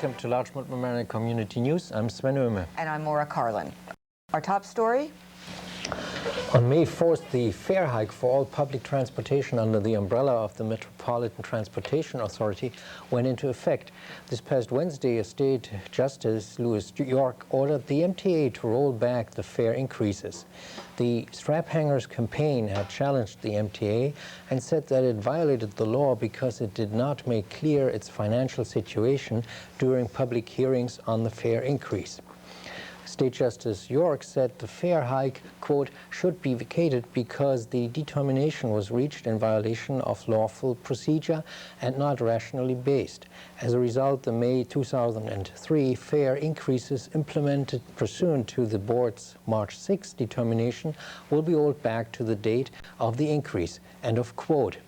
Welcome to Larchmont Mamaroneck Community News. I'm Sven. And I'm Maura, Carlin. Our top story? On May 4th, the fare hike for all public transportation under the umbrella of the Metropolitan Transportation Authority went into effect. This past Wednesday, a State Justice, Louis York, ordered the MTA to roll back the fare increases. The Strap Hangers campaign had challenged the MTA and said that it violated the law because it did not make clear its financial situation during public hearings on the fare increase. State Justice York said the fare hike, quote, should be vacated because the determination was reached in violation of lawful procedure and not rationally based. As a result, the May 2003 fare increases implemented pursuant to the board's March 6 determination will be rolled back to the date of the increase, end of quote.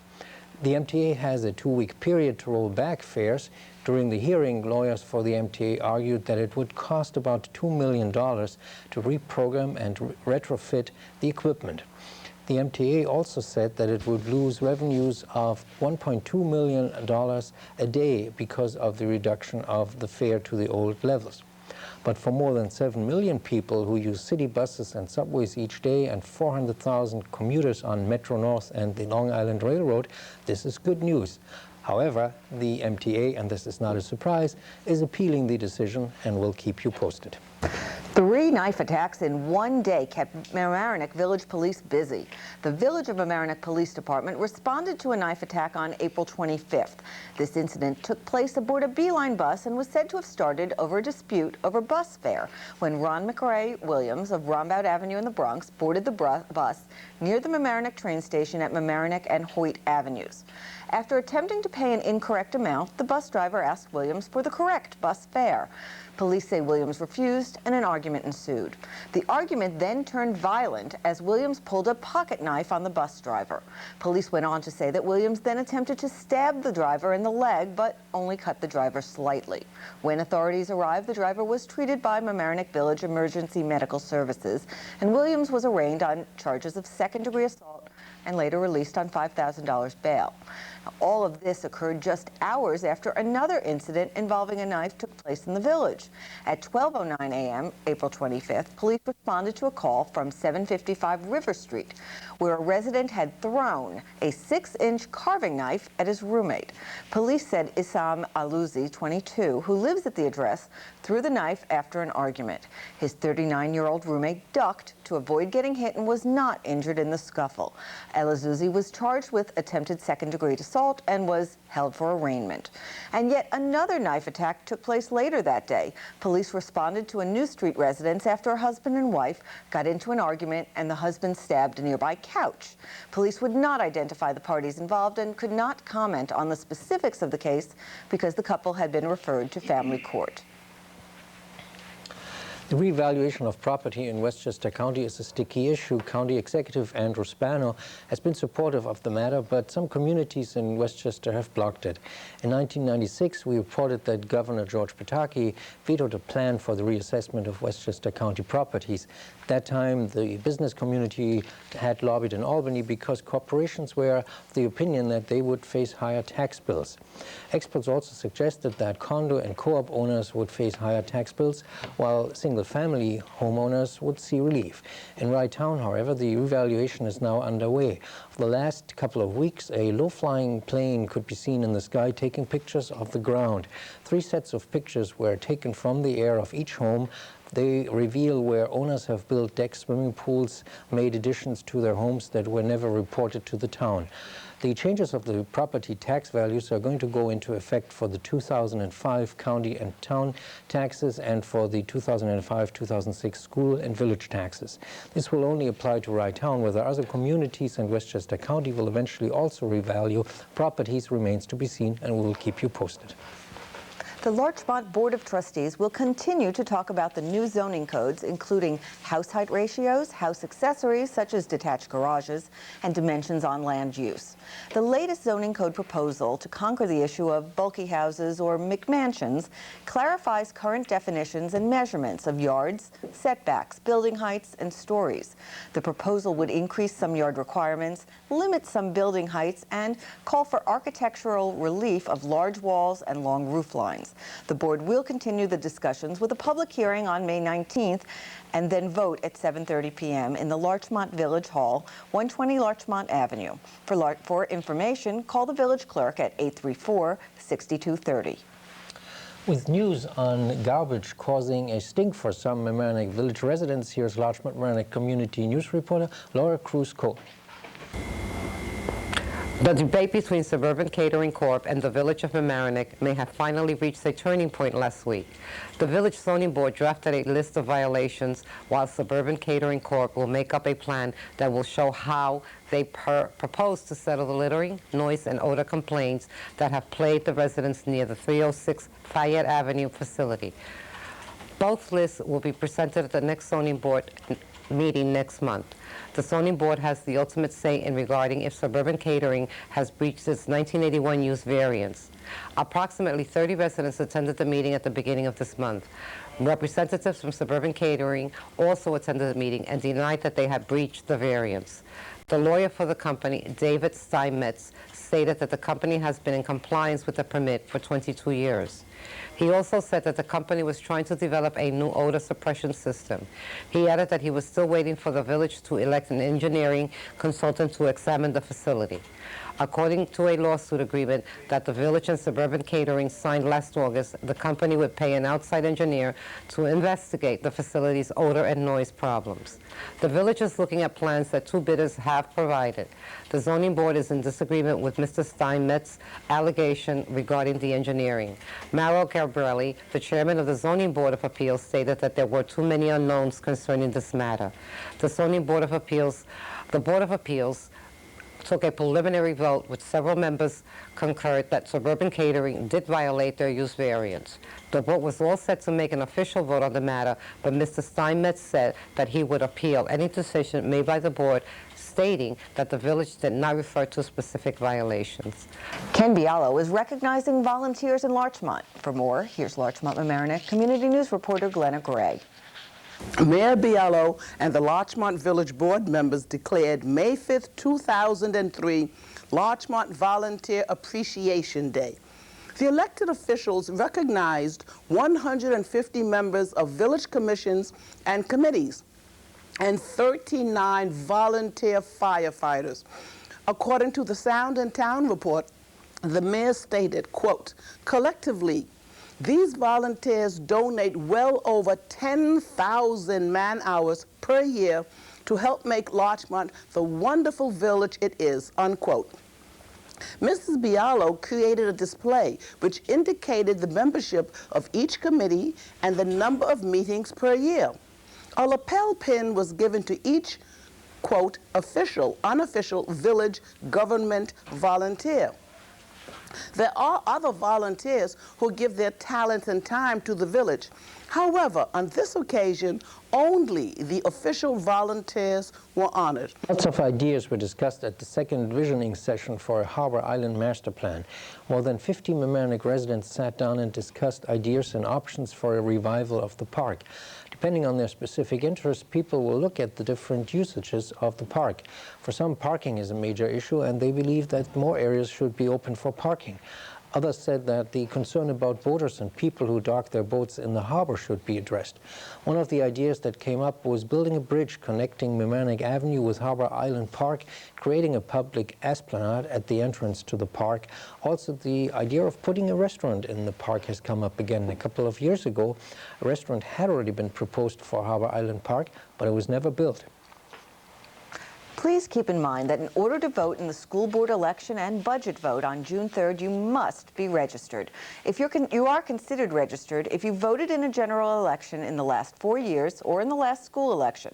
The MTA has a 2-week period to roll back fares. During the hearing, lawyers for the MTA argued that it would cost about $2 million to reprogram and retrofit the equipment. The MTA also said that it would lose revenues of $1.2 million a day because of the reduction of the fare to the old levels. But for more than 7 million people who use city buses and subways each day and 400,000 commuters on Metro North and the Long Island Railroad, this is good news. However, the MTA, and this is not a surprise, is appealing the decision and will keep you posted. 3 knife attacks in one day kept Mamaroneck Village Police busy. The Village of Mamaroneck Police Department responded to a knife attack on April 25th. This incident took place aboard a Beeline bus and was said to have started over a dispute over bus fare when Ron McRae Williams of Rombout Avenue in the Bronx boarded the bus near the Mamaroneck train station at Mamaroneck and Hoyt Avenues. After attempting to pay an incorrect amount, the bus driver asked Williams for the correct bus fare. Police say Williams refused and an argument ensued. The argument then turned violent as Williams pulled a pocket knife on the bus driver. Police went on to say that Williams then attempted to stab the driver in the leg but only cut the driver slightly. When authorities arrived, the driver was treated by Mamaroneck Village Emergency Medical Services and Williams was arraigned on charges of second-degree assault and later released on $5,000 bail. All of this occurred just hours after another incident involving a knife took place in the village. At 12:09 a.m., April 25th, police responded to a call from 755 River Street, where a resident had thrown a 6-inch carving knife at his roommate. Police said Issam Alouzi, 22, who lives at the address, threw the knife after an argument. His 39-year-old roommate ducked to avoid getting hit and was not injured in the scuffle. Alouzi was charged with attempted second-degree assault and was held for arraignment. And yet another knife attack took place later that day. Police responded to a New Street residence after a husband and wife got into an argument and the husband stabbed a nearby couch. Police would not identify the parties involved and could not comment on the specifics of the case because the couple had been referred to family court. The revaluation of property in Westchester County is a sticky issue. County Executive Andrew Spano has been supportive of the matter, but some communities in Westchester have blocked it. In 1996, we reported that Governor George Pataki vetoed a plan for the reassessment of Westchester County properties. At that time, the business community had lobbied in Albany because corporations were of the opinion that they would face higher tax bills. Experts also suggested that condo and co-op owners would face higher tax bills, while single-family homeowners would see relief. In Rye Town, however, the revaluation is now underway. For the last couple of weeks, a low-flying plane could be seen in the sky taking pictures of the ground. 3 sets of pictures were taken from the air of each home. They reveal where owners have built decks, swimming pools, made additions to their homes that were never reported to the town. The changes of the property tax values are going to go into effect for the 2005 county and town taxes and for the 2005-2006 school and village taxes. This will only apply to Rye Town. Whether other communities in Westchester County will eventually also revalue properties remains to be seen, and we will keep you posted. The Larchmont Board of Trustees will continue to talk about the new zoning codes, including house height ratios, house accessories such as detached garages, and dimensions on land use. The latest zoning code proposal to conquer the issue of bulky houses or McMansions clarifies current definitions and measurements of yards, setbacks, building heights, and stories. The proposal would increase some yard requirements, limit some building heights, and call for architectural relief of large walls and long roof lines. The board will continue the discussions with a public hearing on May 19th and then vote at 7:30 p.m. in the Larchmont Village Hall, 120 Larchmont Avenue. For information, call the village clerk at 834-6230. With news on garbage causing a stink for some Mamaroneck village residents, here's Larchmont Mamaroneck community news reporter Laura Cruzcolon. The debate between Suburban Catering Corp. And the Village of Mamaroneck may have finally reached a turning point last week. The Village Zoning Board drafted a list of violations, while Suburban Catering Corp. Will make up a plan that will show how they propose to settle the littering, noise, and odor complaints that have plagued the residents near the 306 Fayette Avenue facility. Both lists will be presented at the next Zoning Board meeting next month. The zoning board has the ultimate say in regarding if Suburban Catering has breached its 1981 use variance. Approximately 30 residents attended the meeting at the beginning of this month. Representatives from Suburban Catering also attended the meeting and denied that they had breached the variance. The lawyer for the company, David Steinmetz, stated that the company has been in compliance with the permit for 22 years. He also said that the company was trying to develop a new odor suppression system. He added that he was still waiting for the village to elect an engineering consultant to examine the facility. According to a lawsuit agreement that the village and Suburban Catering signed last August, the company would pay an outside engineer to investigate the facility's odor and noise problems. The village is looking at plans that two bidders have provided. The zoning board is in disagreement with Mr. Steinmetz's allegation regarding the engineering. Maura, the chairman of the Zoning Board of Appeals, stated that there were too many unknowns concerning this matter. The Board of Appeals took a preliminary vote, which several members concurred that Suburban Catering did violate their use variance. The vote was all set to make an official vote on the matter, but Mr. Steinmetz said that he would appeal any decision made by the board, stating that the village did not refer to specific violations. Ken Bialo is recognizing volunteers in Larchmont. For more, here's Larchmont Mamaroneck Community News reporter Glenna Gray. Mayor Bialo and the Larchmont Village Board members declared May 5th, 2003 Larchmont Volunteer Appreciation Day. The elected officials recognized 150 members of village commissions and committees and 39 volunteer firefighters. According to the Sound and Town report, the mayor stated, quote, collectively, these volunteers donate well over 10,000 man-hours per year to help make Larchmont the wonderful village it is, unquote. Mrs. Bialo created a display which indicated the membership of each committee and the number of meetings per year. A lapel pin was given to each, quote, official, unofficial village government volunteer. There are other volunteers who give their talent and time to the village. However, on this occasion, only the official volunteers were honored. Lots of ideas were discussed at the second visioning session for a Harbor Island master plan. More than 50 Mamaroneck residents sat down and discussed ideas and options for a revival of the park. Depending on their specific interests, people will look at the different usages of the park. For some, parking is a major issue, and they believe that more areas should be open for parking. Others said that the concern about boaters and people who dock their boats in the harbor should be addressed. One of the ideas that came up was building a bridge connecting Mamaroneck Avenue with Harbor Island Park, creating a public esplanade at the entrance to the park. Also, the idea of putting a restaurant in the park has come up again. A couple of years ago, a restaurant had already been proposed for Harbor Island Park, but it was never built. Please keep in mind that in order to vote in the school board election and budget vote on June 3rd, you must be registered. If you are considered registered if you voted in a general election in the last 4 years or in the last school election.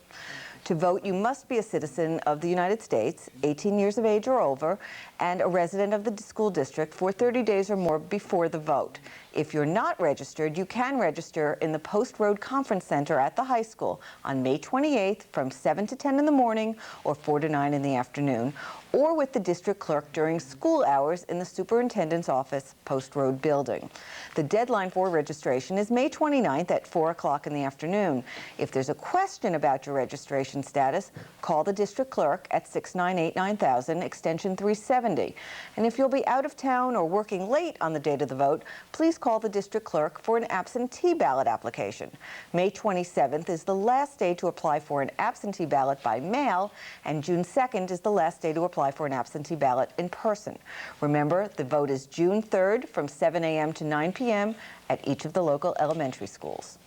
To vote, you must be a citizen of the United States, 18 years of age or over, and a resident of the school district for 30 days or more before the vote. If you're not registered, you can register in the Post Road Conference Center at the high school on May 28th from 7 to 10 in the morning or 4 to 9 in the afternoon, or with the district clerk during school hours in the superintendent's office, Post Road building. The deadline for registration is May 29th at 4 o'clock in the afternoon. If there's a question about your registration status, call the district clerk at 698-9000, extension 370. And if you'll be out of town or working late on the date of the vote, please call the district clerk for an absentee ballot application. May 27th is the last day to apply for an absentee ballot by mail, and June 2nd is the last day to apply for an absentee ballot in person. Remember, the vote is June 3rd from 7 a.m. to 9 p.m. at each of the local elementary schools.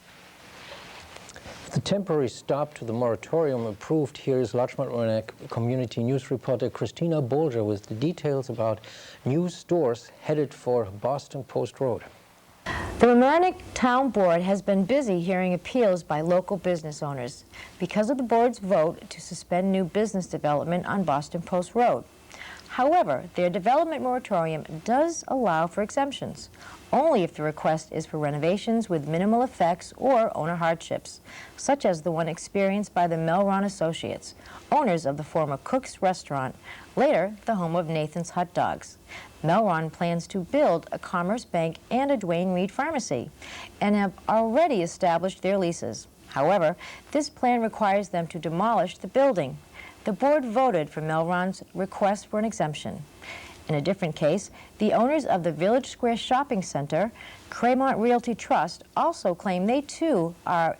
The temporary stop to the moratorium approved. Here is Larchmont community news reporter Christina Bolger with the details about new stores headed for Boston Post Road. The Mamaroneck Town Board has been busy hearing appeals by local business owners because of the board's vote to suspend new business development on Boston Post Road. However, their development moratorium does allow for exemptions, only if the request is for renovations with minimal effects or owner hardships, such as the one experienced by the Melron Associates, owners of the former Cook's Restaurant, later the home of Nathan's Hot Dogs. Melron plans to build a Commerce Bank and a Duane Reade Pharmacy and have already established their leases. However, this plan requires them to demolish the building. The board voted for Melron's request for an exemption. In a different case, the owners of the Village Square Shopping Center, Craymont Realty Trust, also claim they too are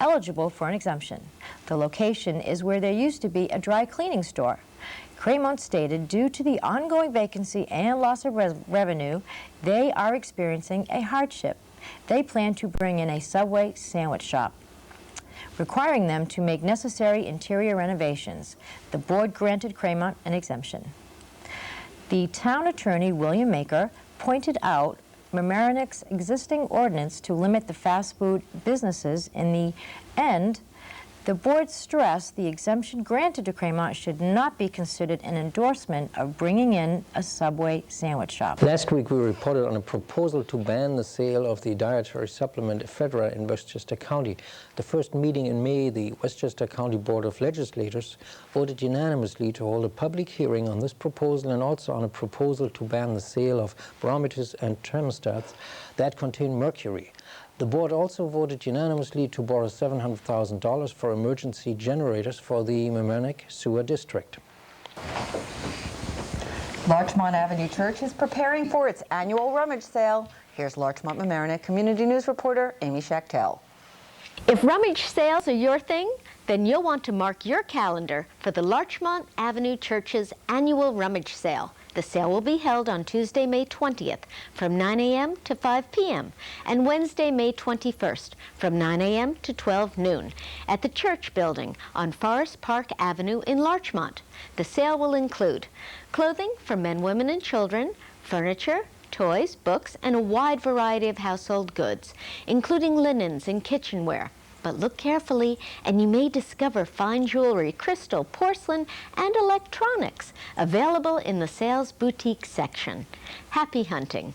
eligible for an exemption. The location is where there used to be a dry cleaning store. Craymont stated due to the ongoing vacancy and loss of revenue, they are experiencing a hardship. They plan to bring in a Subway sandwich shop, requiring them to make necessary interior renovations. The board granted Craymont an exemption. The town attorney, William Maker, pointed out Mamaroneck's existing ordinance to limit the fast food businesses. In the end, the board stressed the exemption granted to Craymont should not be considered an endorsement of bringing in a Subway sandwich shop. Last week we reported on a proposal to ban the sale of the dietary supplement ephedra in Westchester County. The first meeting in May, the Westchester County Board of Legislators voted unanimously to hold a public hearing on this proposal and also on a proposal to ban the sale of barometers and thermostats that contain mercury. The board also voted unanimously to borrow $700,000 for emergency generators for the Mamaroneck Sewer District. Larchmont Avenue Church is preparing for its annual rummage sale. Here's Larchmont Mamaroneck community news reporter Amy Schachtel. If rummage sales are your thing, then you'll want to mark your calendar for the Larchmont Avenue Church's annual rummage sale. The sale will be held on Tuesday, May 20th from 9 a.m. to 5 p.m. and Wednesday, May 21st from 9 a.m. to 12 noon at the Church Building on Forest Park Avenue in Larchmont. The sale will include clothing for men, women, and children, furniture, toys, books, and a wide variety of household goods, including linens and kitchenware. But look carefully, and you may discover fine jewelry, crystal, porcelain, and electronics available in the sales boutique section. Happy hunting.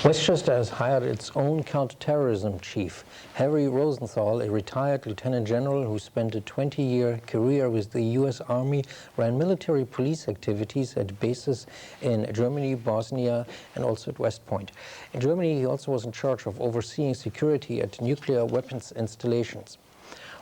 Westchester has hired its own counterterrorism chief. Harry Rosenthal, a retired lieutenant general who spent a 20-year career with the U.S. Army, ran military police activities at bases in Germany, Bosnia, and also at West Point. In Germany, he also was in charge of overseeing security at nuclear weapons installations.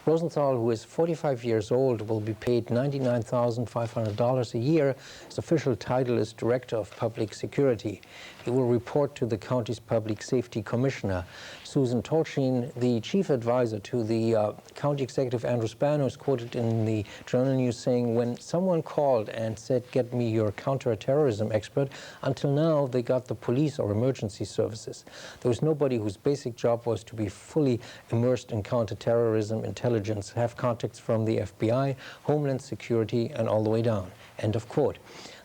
Rosenthal, who is 45 years old, will be paid $99,500 a year. His official title is Director of Public Security. He will report to the county's Public Safety Commissioner. Susan Tolchin, the chief advisor to the county executive Andrew Spano, is quoted in the Journal News saying, when someone called and said, get me your counterterrorism expert, until now they got the police or emergency services. There was nobody whose basic job was to be fully immersed in counterterrorism intelligence, have contacts from the FBI, Homeland Security, and all the way down. End of quote.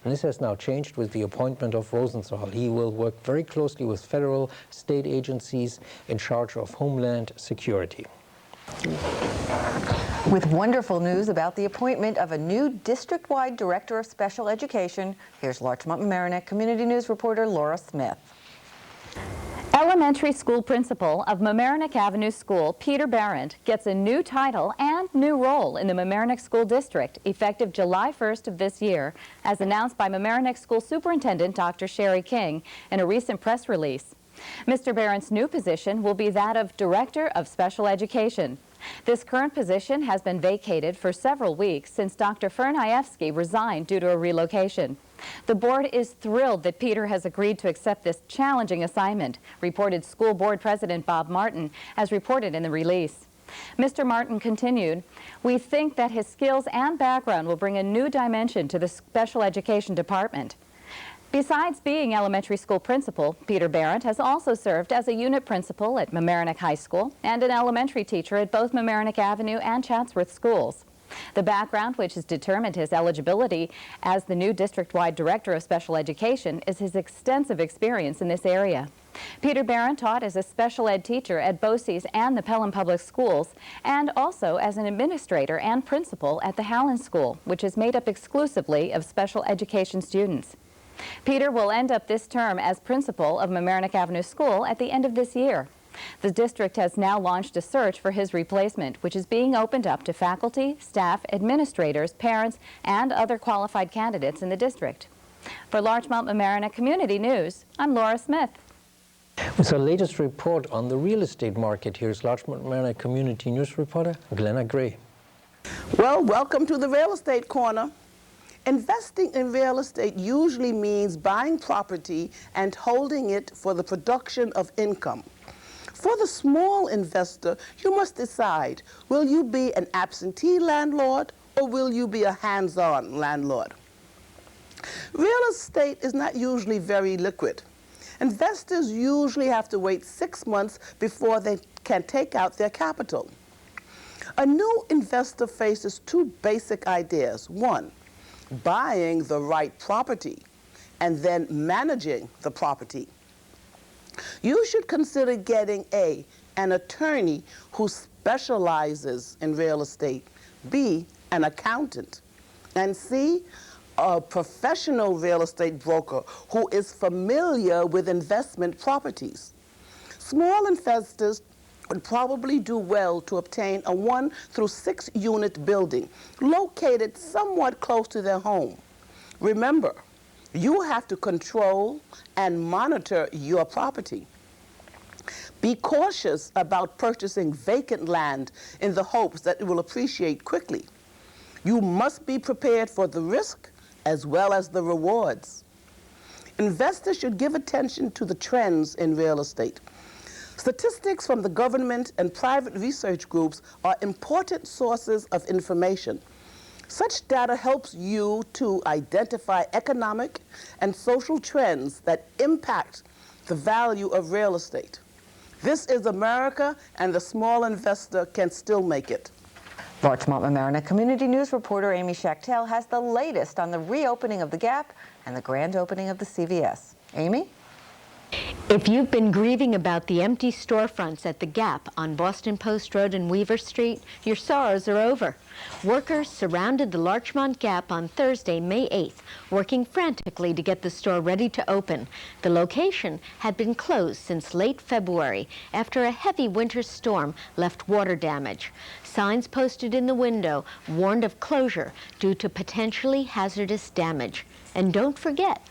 And this has now changed with the appointment of Rosenthal. He will work very closely with federal, state agencies in charge of Homeland Security. With wonderful news about the appointment of a new district-wide director of special education, here's Larchmont Mamaroneck community news reporter Laura Smith. Elementary school principal of Mamaroneck Avenue School, Peter Barrett, gets a new title and new role in the Mamaroneck School District effective July 1st of this year, as announced by Mamaroneck School Superintendent Dr. Sherry King in a recent press release. Mr. Barrett's new position will be that of Director of Special Education. This current position has been vacated for several weeks since Dr. Fern Hayevsky resigned due to a relocation. The board is thrilled that Peter has agreed to accept this challenging assignment, reported School Board President Bob Martin, as reported in the release. Mr. Martin continued, "We think that his skills and background will bring a new dimension to the special education department." Besides being elementary school principal, Peter Barrett has also served as a unit principal at Mamaroneck High School and an elementary teacher at both Mamaroneck Avenue and Chatsworth schools. The background which has determined his eligibility as the new district-wide director of special education is his extensive experience in this area. Peter Barron taught as a special ed teacher at BOCES and the Pelham Public Schools, and also as an administrator and principal at the Howland School, which is made up exclusively of special education students. Peter will end up this term as principal of Mamaroneck Avenue School at the end of this year. The district has now launched a search for his replacement, which is being opened up to faculty, staff, administrators, parents, and other qualified candidates in the district. For Larchmont Mamaroneck Community News, I'm Laura Smith. With our latest report on the real estate market, here's Larchmont Mamaroneck Community News reporter Glenna Gray. Well, welcome to the Real Estate Corner. Investing in real estate usually means buying property and holding it for the production of income. For the small investor, you must decide, will you be an absentee landlord or will you be a hands-on landlord? Real estate is not usually very liquid. Investors usually have to wait 6 months before they can take out their capital. A new investor faces two basic ideas. One, buying the right property, and then managing the property. You should consider getting A, an attorney who specializes in real estate, B, an accountant, and C, a professional real estate broker who is familiar with investment properties. Small investors would probably do well to obtain a 1 through 6 unit building located somewhat close to their home. Remember, you have to control and monitor your property. Be cautious about purchasing vacant land in the hopes that it will appreciate quickly. You must be prepared for the risk as well as the rewards. Investors should give attention to the trends in real estate. Statistics from the government and private research groups are important sources of information. Such data helps you to identify economic and social trends that impact the value of real estate. This is America, and the small investor can still make it. Larchmont Mamaroneck Community News reporter Amy Schachtel has the latest on the reopening of the Gap and the grand opening of the CVS. Amy? If you've been grieving about the empty storefronts at the Gap on Boston Post Road and Weaver Street, your sorrows are over. Workers surrounded the Larchmont Gap on Thursday, May 8th, working frantically to get the store ready to open. The location had been closed since late February after a heavy winter storm left water damage. Signs posted in the window warned of closure due to potentially hazardous damage. And don't forget,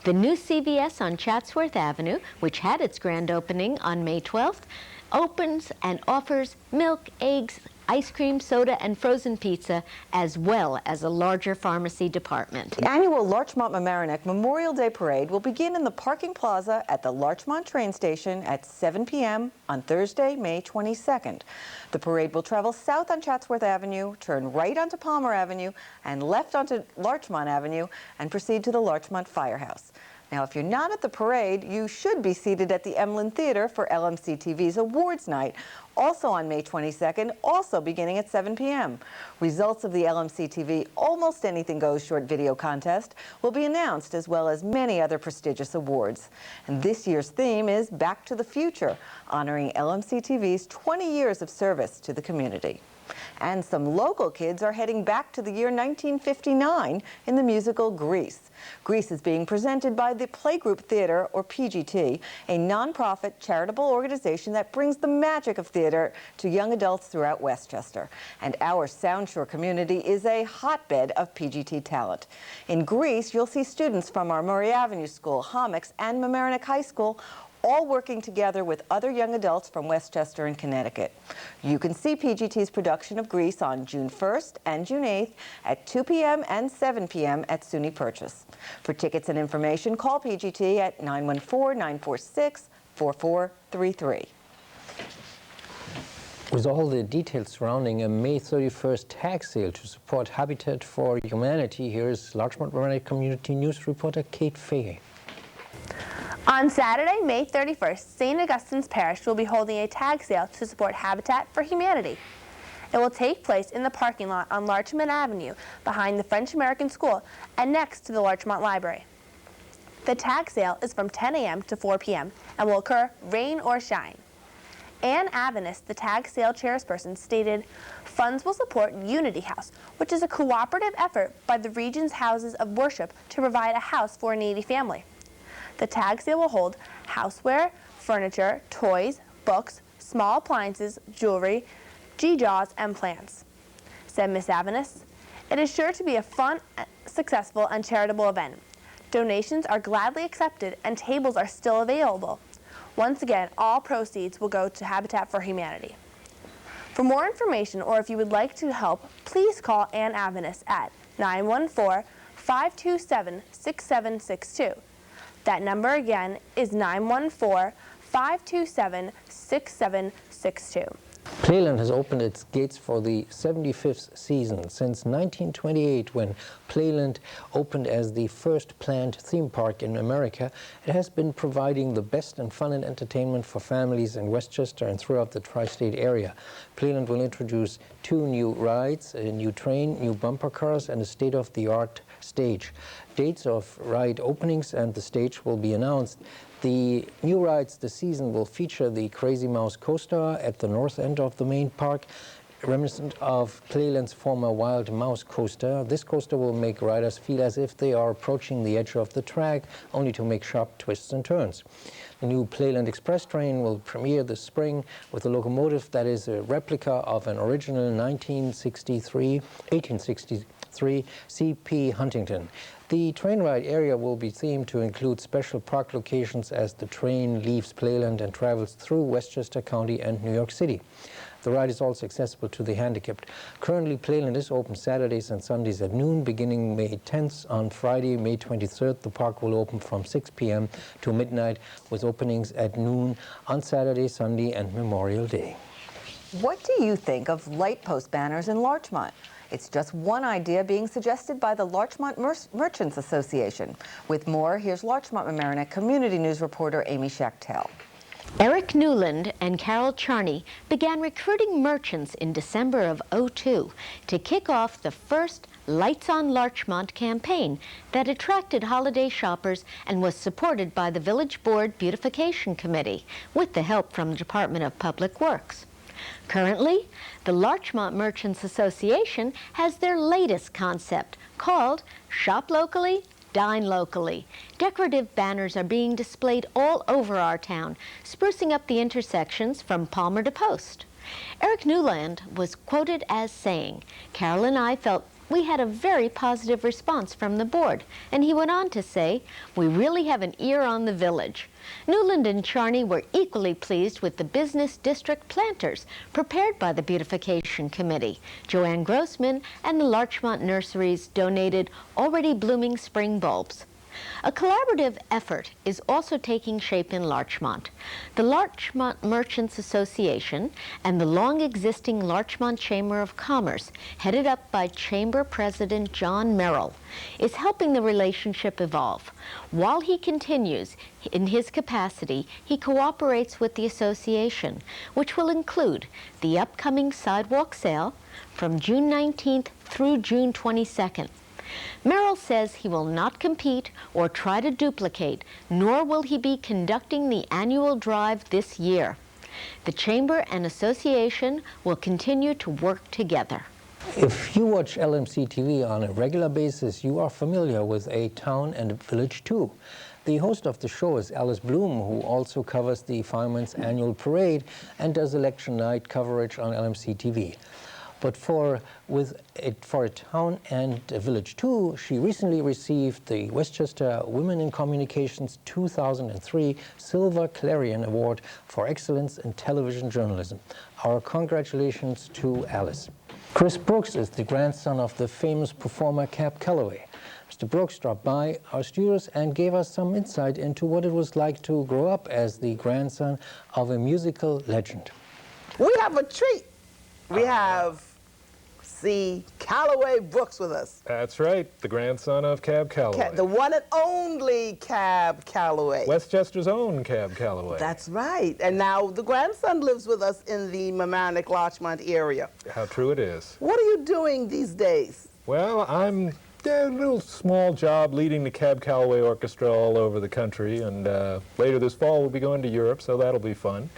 the new CVS on Chatsworth Avenue, which had its grand opening on May 12th, opens and offers milk, eggs, ice cream, soda, and frozen pizza, as well as a larger pharmacy department. The annual Larchmont Mamaroneck Memorial Day Parade will begin in the parking plaza at the Larchmont train station at 7 p.m. on Thursday, May 22nd. The parade will travel south on Chatsworth Avenue, turn right onto Palmer Avenue, and left onto Larchmont Avenue, and proceed to the Larchmont Firehouse. Now, if you're not at the parade, you should be seated at the Emlyn Theater for LMC-TV's Awards Night, also on May 22nd, also beginning at 7 p.m. Results of the LMC-TV Almost Anything Goes short video contest will be announced, as well as many other prestigious awards. And this year's theme is Back to the Future, honoring LMC-TV's 20 years of service to the community. And some local kids are heading back to the year 1959 in the musical Grease. Grease is being presented by the Playgroup Theater, or PGT, a nonprofit charitable organization that brings the magic of theater to young adults throughout Westchester. And our Sound Shore community is a hotbed of PGT talent. In Grease, you'll see students from our Murray Avenue School, Homix, and Mamaroneck High School all working together with other young adults from Westchester and Connecticut. You can see PGT's production of Grease on June 1st and June 8th at 2 p.m. and 7 p.m. at SUNY Purchase. For tickets and information, call PGT at 914-946-4433. With all the details surrounding a May 31st tag sale to support Habitat for Humanity, here's Larchmont Mamaroneck Community News reporter Kate Fahey. On Saturday, May 31st, St. Augustine's Parish will be holding a tag sale to support Habitat for Humanity. It will take place in the parking lot on Larchmont Avenue behind the French-American School and next to the Larchmont Library. The tag sale is from 10 a.m. to 4 p.m. and will occur rain or shine. Ann Avanis, the tag sale chairperson, stated, "Funds will support Unity House, which is a cooperative effort by the region's houses of worship to provide a house for a needy family. The tag sale will hold houseware, furniture, toys, books, small appliances, jewelry, geegaws, and plants." Said Miss Avanis, "It is sure to be a fun, successful, and charitable event. Donations are gladly accepted and tables are still available. Once again, all proceeds will go to Habitat for Humanity." For more information or if you would like to help, please call Ann Avanis at 914-527-6762. That number again is 914-527-6762. Playland has opened its gates for the 75th season. Since 1928, when Playland opened as the first planned theme park in America, it has been providing the best in fun and entertainment for families in Westchester and throughout the tri-state area. Playland will introduce 2 new rides, a new train, new bumper cars, and a state-of-the-art stage. Dates of ride openings and the stage will be announced. The new rides this season will feature the Crazy Mouse coaster at the north end of the main park, reminiscent of Playland's former Wild Mouse coaster. This coaster will make riders feel as if they are approaching the edge of the track, only to make sharp twists and turns. The new Playland Express train will premiere this spring with a locomotive that is a replica of an original 1863 C.P. Huntington. The train ride area will be themed to include special park locations as the train leaves Playland and travels through Westchester County and New York City. The ride is also accessible to the handicapped. Currently, Playland is open Saturdays and Sundays at noon. Beginning May 10th, on Friday, May 23rd, the park will open from 6 p.m. to midnight, with openings at noon on Saturday, Sunday, and Memorial Day. What do you think of light post banners in Larchmont? It's just one idea being suggested by the Larchmont Merchants Association. With more, here's Larchmont Mamaroneck Community News reporter Amy Schachtel. Eric Newland and Carol Charney began recruiting merchants in December of '02 to kick off the first Lights on Larchmont campaign that attracted holiday shoppers and was supported by the Village Board Beautification Committee with the help from the Department of Public Works. Currently, the Larchmont Merchants Association has their latest concept called Shop Locally, Dine Locally. Decorative banners are being displayed all over our town, sprucing up the intersections from Palmer to Post. Eric Newland was quoted as saying, "Carol and I felt we had a very positive response from the board," and he went on to say, "We really have an ear on the village." Newland and Charney were equally pleased with the business district planters prepared by the Beautification Committee. Joanne Grossman and the Larchmont Nurseries donated already blooming spring bulbs. A collaborative effort is also taking shape in Larchmont. The Larchmont Merchants Association and the long-existing Larchmont Chamber of Commerce, headed up by Chamber President John Merrill, is helping the relationship evolve. While he continues in his capacity, he cooperates with the association, which will include the upcoming sidewalk sale from June 19th through June 22nd. Merrill says he will not compete or try to duplicate, nor will he be conducting the annual drive this year. The Chamber and Association will continue to work together. If you watch LMC-TV on a regular basis, you are familiar with A Town and Village 2. The host of the show is Alice Bloom, who also covers the Firemen's Annual Parade and does election night coverage on LMC-TV. But for a town and a village too, she recently received the Westchester Women in Communications 2003 Silver Clarion Award for Excellence in Television Journalism. Our congratulations to Alice. Chris Brooks is the grandson of the famous performer Cab Calloway. Mr. Brooks dropped by our studios and gave us some insight into what it was like to grow up as the grandson of a musical legend. We have a treat. We have C. Calloway Brooks with us. That's right, the grandson of Cab Calloway. The one and only Cab Calloway. Westchester's own Cab Calloway. That's right. And now the grandson lives with us in the Mamaroneck-Larchmont area. How true it is. What are you doing these days? Well, I'm a little small job leading the Cab Calloway Orchestra all over the country, and later this fall we'll be going to Europe, so that'll be fun.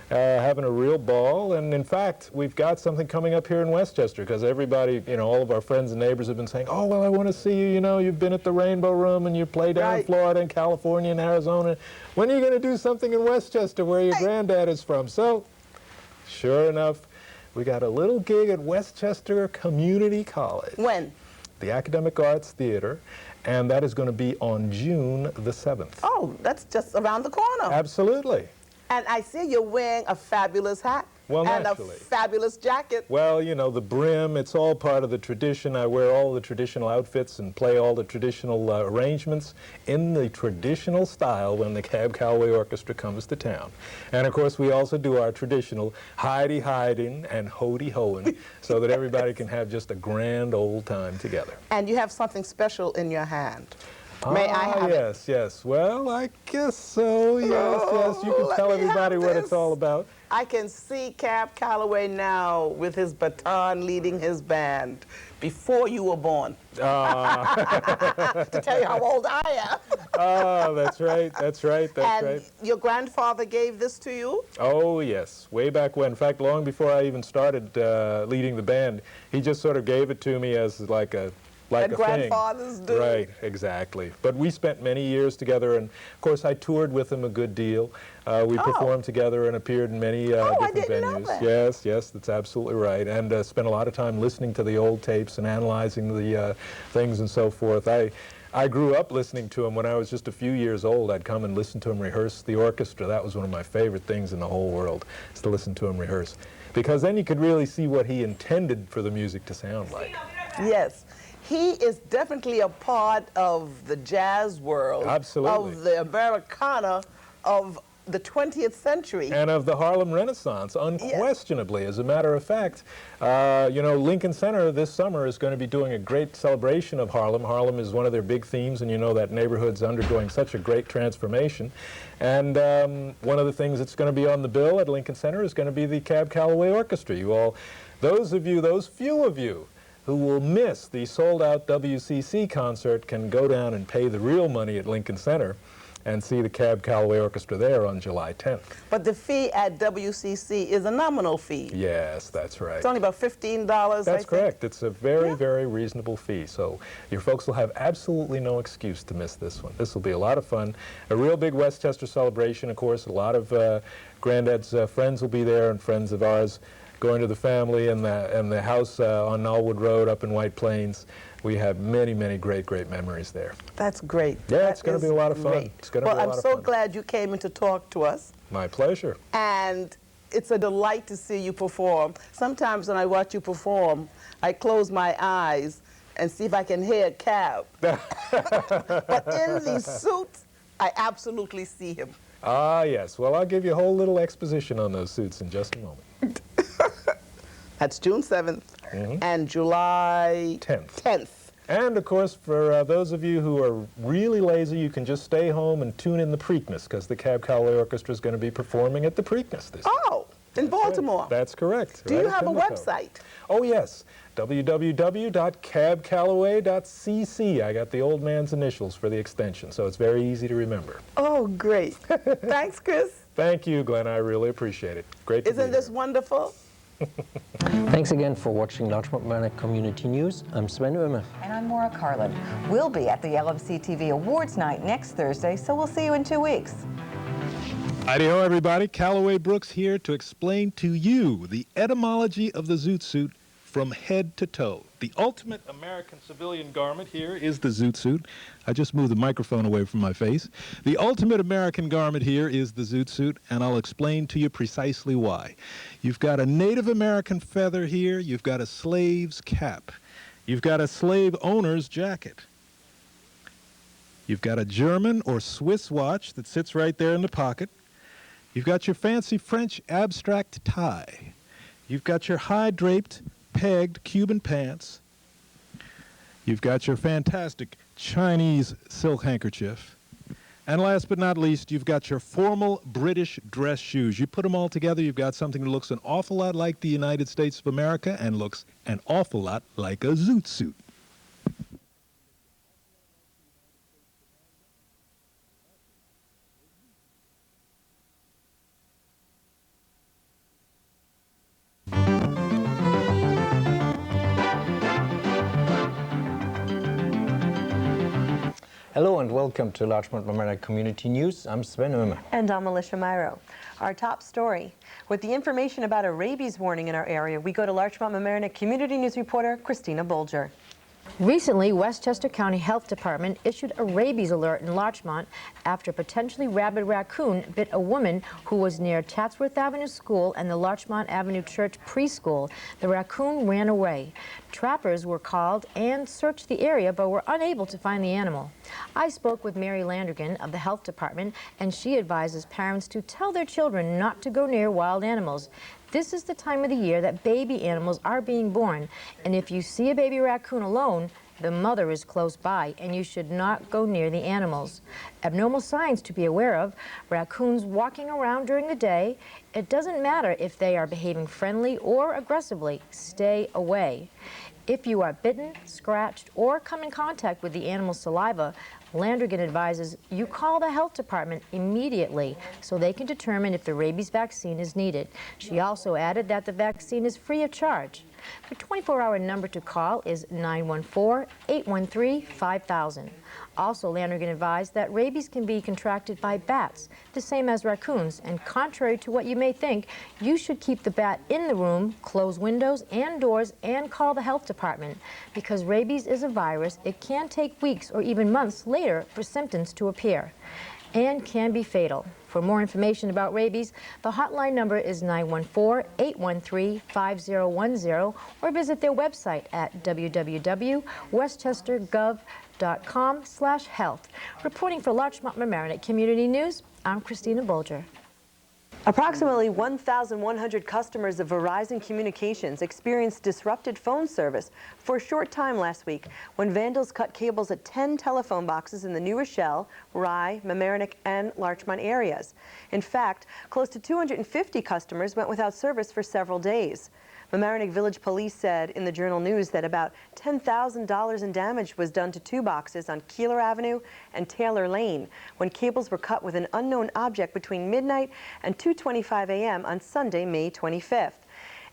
Having a real ball, and in fact, we've got something coming up here in Westchester, because everybody, all of our friends and neighbors have been saying, oh, well, I want to see you, you've been at the Rainbow Room, and you play down in Florida and California and Arizona. When are you going to do something in Westchester, where your granddad is from? So, sure enough, we got a little gig at Westchester Community College. When? The Academic Arts Theater, and that is going to be on June the 7th. Oh, that's just around the corner. Absolutely. And I see you're wearing a fabulous hat. Well, and naturally. a fabulous jacket. Well, the brim, it's all part of the tradition. I wear all the traditional outfits and play all the traditional arrangements in the traditional style when the Cab Calloway Orchestra comes to town. And, of course, we also do our traditional hidey-hiding and hoity-hoing so that everybody can have just a grand old time together. And you have something special in your hand. May I have it? Yes. Well, I guess so. Yes. You can tell everybody what it's all about. I can see Cab Calloway now with his baton leading his band before you were born. To tell you how old I am. Oh, that's right. That's right. And your grandfather gave this to you? Oh, yes. Way back when. In fact, long before I even started leading the band, he just sort of gave it to me as like a grandfathers do. Right, exactly. But we spent many years together, and of course I toured with him a good deal. We performed together and appeared in many different I didn't venues. Know that. Yes, that's absolutely right. And spent a lot of time listening to the old tapes and analyzing the things and so forth. I grew up listening to him when I was just a few years old. I'd come and listen to him rehearse the orchestra. That was one of my favorite things in the whole world, is to listen to him rehearse. Because then you could really see what he intended for the music to sound like. Yes. He is definitely a part of the jazz world. Absolutely. Of the Americana of the 20th century. And of the Harlem Renaissance, unquestionably. Yes. As a matter of fact, Lincoln Center this summer is going to be doing a great celebration of Harlem. Harlem is one of their big themes, and that neighborhood's undergoing such a great transformation. And one of the things that's going to be on the bill at Lincoln Center is going to be the Cab Calloway Orchestra. Those few of you, who will miss the sold-out WCC concert can go down and pay the real money at Lincoln Center and see the Cab Calloway Orchestra there on July 10th. But the fee at WCC is a nominal fee. Yes, that's right. It's only about $15, That's correct. It's a very, very reasonable fee. So your folks will have absolutely no excuse to miss this one. This will be a lot of fun. A real big Westchester celebration, of course. A lot of Granddad's friends will be there, and friends of ours going to the family and the house on Knollwood Road up in White Plains. We have many, many great memories there. That's great. Yeah, it's going to be a lot of fun. It's going to be a lot of fun. Well, I'm so glad you came in to talk to us. My pleasure. And it's a delight to see you perform. Sometimes when I watch you perform, I close my eyes and see if I can hear Cab. But in the suit, I absolutely see him. Ah, yes. Well, I'll give you a whole little exposition on those suits in just a moment. That's June 7th and July 10th. And, of course, for those of you who are really lazy, you can just stay home and tune in the Preakness, because the Cab Calloway Orchestra is going to be performing at the Preakness this year. Oh, in Baltimore. Right. That's correct. Do you have a website? Oh, yes. www.cabcalloway.cc. I got the old man's initials for the extension, so it's very easy to remember. Oh, great. Thanks, Chris. Thank you, Glenna. I really appreciate it. Great to be here. Isn't this wonderful? Thanks again for watching Larchmont Mamaroneck Community News. I'm Sven. And I'm Maura Carlin. We'll be at the LMC-TV Awards Night next Thursday, so we'll see you in 2 weeks. Howdy-ho, everybody. Calloway Brooks here to explain to you the etymology of the zoot suit from head to toe. The ultimate American civilian garment here is the zoot suit. I just moved the microphone away from my face. The ultimate American garment here is the zoot suit, and I'll explain to you precisely why. You've got a Native American feather here. You've got a slave's cap. You've got a slave owner's jacket. You've got a German or Swiss watch that sits right there in the pocket. You've got your fancy French abstract tie. You've got your high-draped, pegged Cuban pants. You've got your fantastic Chinese silk handkerchief. And last but not least, you've got your formal British dress shoes. You put them all together, you've got something that looks an awful lot like the United States of America and looks an awful lot like a zoot suit. Hello and welcome to Larchmont Mamaroneck Community News. I'm Sven. And I'm Maura. Our top story. With the information about a rabies warning in our area, we go to Larchmont Mamaroneck Community News reporter Christina Bolger. Recently, Westchester County Health Department issued a rabies alert in Larchmont after a potentially rabid raccoon bit a woman who was near Chatsworth Avenue School and the Larchmont Avenue Church preschool. The raccoon ran away. Trappers were called and searched the area but were unable to find the animal. I spoke with Mary Landrigan of the Health Department, and she advises parents to tell their children not to go near wild animals. This is the time of the year that baby animals are being born, and if you see a baby raccoon alone, the mother is close by, and you should not go near the animals. Abnormal signs to be aware of: raccoons walking around during the day. It doesn't matter if they are behaving friendly or aggressively. Stay away. If you are bitten, scratched, or come in contact with the animal's saliva, Landrigan advises you call the health department immediately so they can determine if the rabies vaccine is needed. She also added that the vaccine is free of charge. The 24-hour number to call is 914-813-5000. Also, Landrigan advised that rabies can be contracted by bats, the same as raccoons, and contrary to what you may think, you should keep the bat in the room, close windows and doors, and call the health department. Because rabies is a virus, it can take weeks or even months later for symptoms to appear and can be fatal. For more information about rabies, the hotline number is 914-813-5010 or visit their website at www.westchestergov.com/health. Reporting for Larchmont Mamaroneck Community News, I'm Christina Bolger. Approximately 1,100 customers of Verizon Communications experienced disrupted phone service for a short time last week when vandals cut cables at 10 telephone boxes in the New Rochelle, Rye, Mamaroneck, and Larchmont areas. In fact, close to 250 customers went without service for several days. Mamaroneck Village Police said in the Journal News that about $10,000 in damage was done to 2 boxes on Keeler Avenue and Taylor Lane when cables were cut with an unknown object between midnight and 2:25 a.m. on Sunday, May 25th.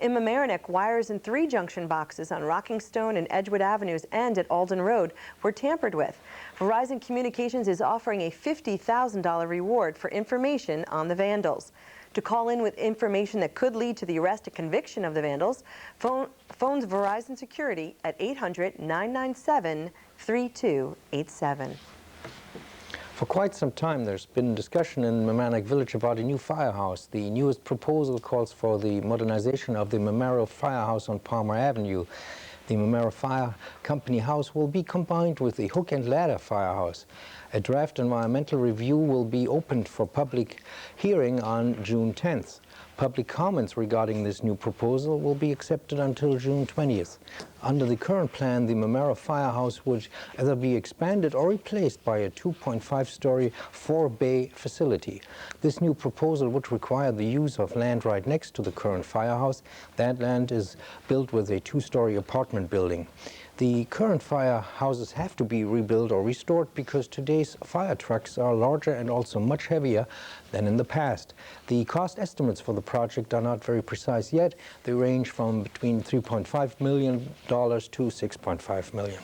In Mamaroneck, wires in 3 junction boxes on Rockingstone and Edgewood Avenues and at Alden Road were tampered with. Verizon Communications is offering a $50,000 reward for information on the vandals. To call in with information that could lead to the arrest and conviction of the vandals, phones Verizon Security at 800-997-3287. For quite some time there's been discussion in Mamaroneck Village about a new firehouse. The newest proposal calls for the modernization of the Mamaro Firehouse on Palmer Avenue. The Mamaro Fire Company House will be combined with the Hook and Ladder Firehouse. A draft environmental review will be opened for public hearing on June 10th. Public comments regarding this new proposal will be accepted until June 20th. Under the current plan, the Mamaro Firehouse would either be expanded or replaced by a 2.5-story 4-bay facility. This new proposal would require the use of land right next to the current firehouse. That land is built with a 2-story apartment building. The current firehouses have to be rebuilt or restored because today's fire trucks are larger and also much heavier than in the past. The cost estimates for the project are not very precise yet. They range from between $3.5 million to $6.5 million.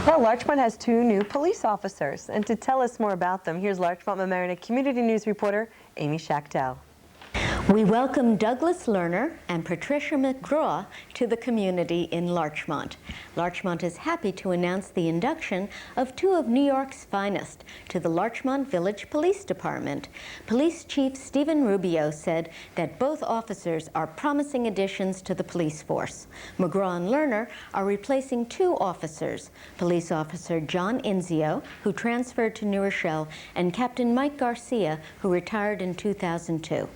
Well, Larchmont has 2 new police officers, and to tell us more about them, here's Larchmont Mamaroneck Community News reporter Amy Schachtel. We welcome Douglas Lerner and Patricia McGraw to the community in Larchmont. Larchmont is happy to announce the induction of two of New York's finest to the Larchmont Village Police Department. Police Chief Stephen Rubio said that both officers are promising additions to the police force. McGraw and Lerner are replacing two officers, Police Officer John Inzio, who transferred to New Rochelle, and Captain Mike Garcia, who retired in 2002.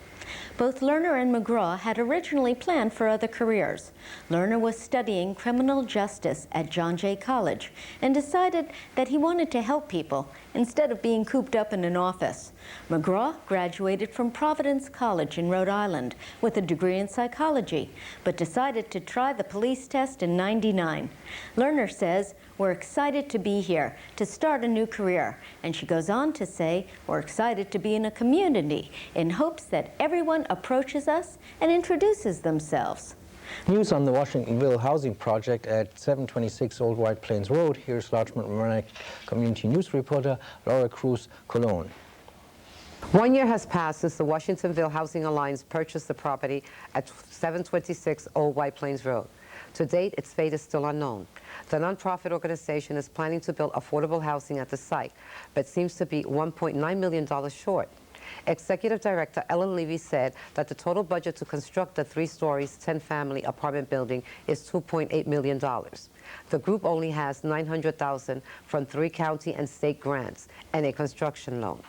Both Lerner and McGraw had originally planned for other careers. Lerner was studying criminal justice at John Jay College and decided that he wanted to help people instead of being cooped up in an office. McGraw graduated from Providence College in Rhode Island with a degree in psychology, but decided to try the police test in '99. Lerner says, "We're excited to be here, to start a new career." And she goes on to say, "We're excited to be in a community in hopes that everyone approaches us and introduces themselves." News on the Washingtonville housing project at 726 Old White Plains Road. Here's Larchmont Mamaroneck Community News reporter Laura Cruzcolon. 1 year has passed since the Washingtonville Housing Alliance purchased the property at 726 Old White Plains Road. To date, its fate is still unknown. The nonprofit organization is planning to build affordable housing at the site, but seems to be $1.9 million short. Executive Director Ellen Levy said that the total budget to construct the 3 stories, 10-family apartment building is $2.8 million. The group only has $900,000 from 3 county and state grants and a construction loan.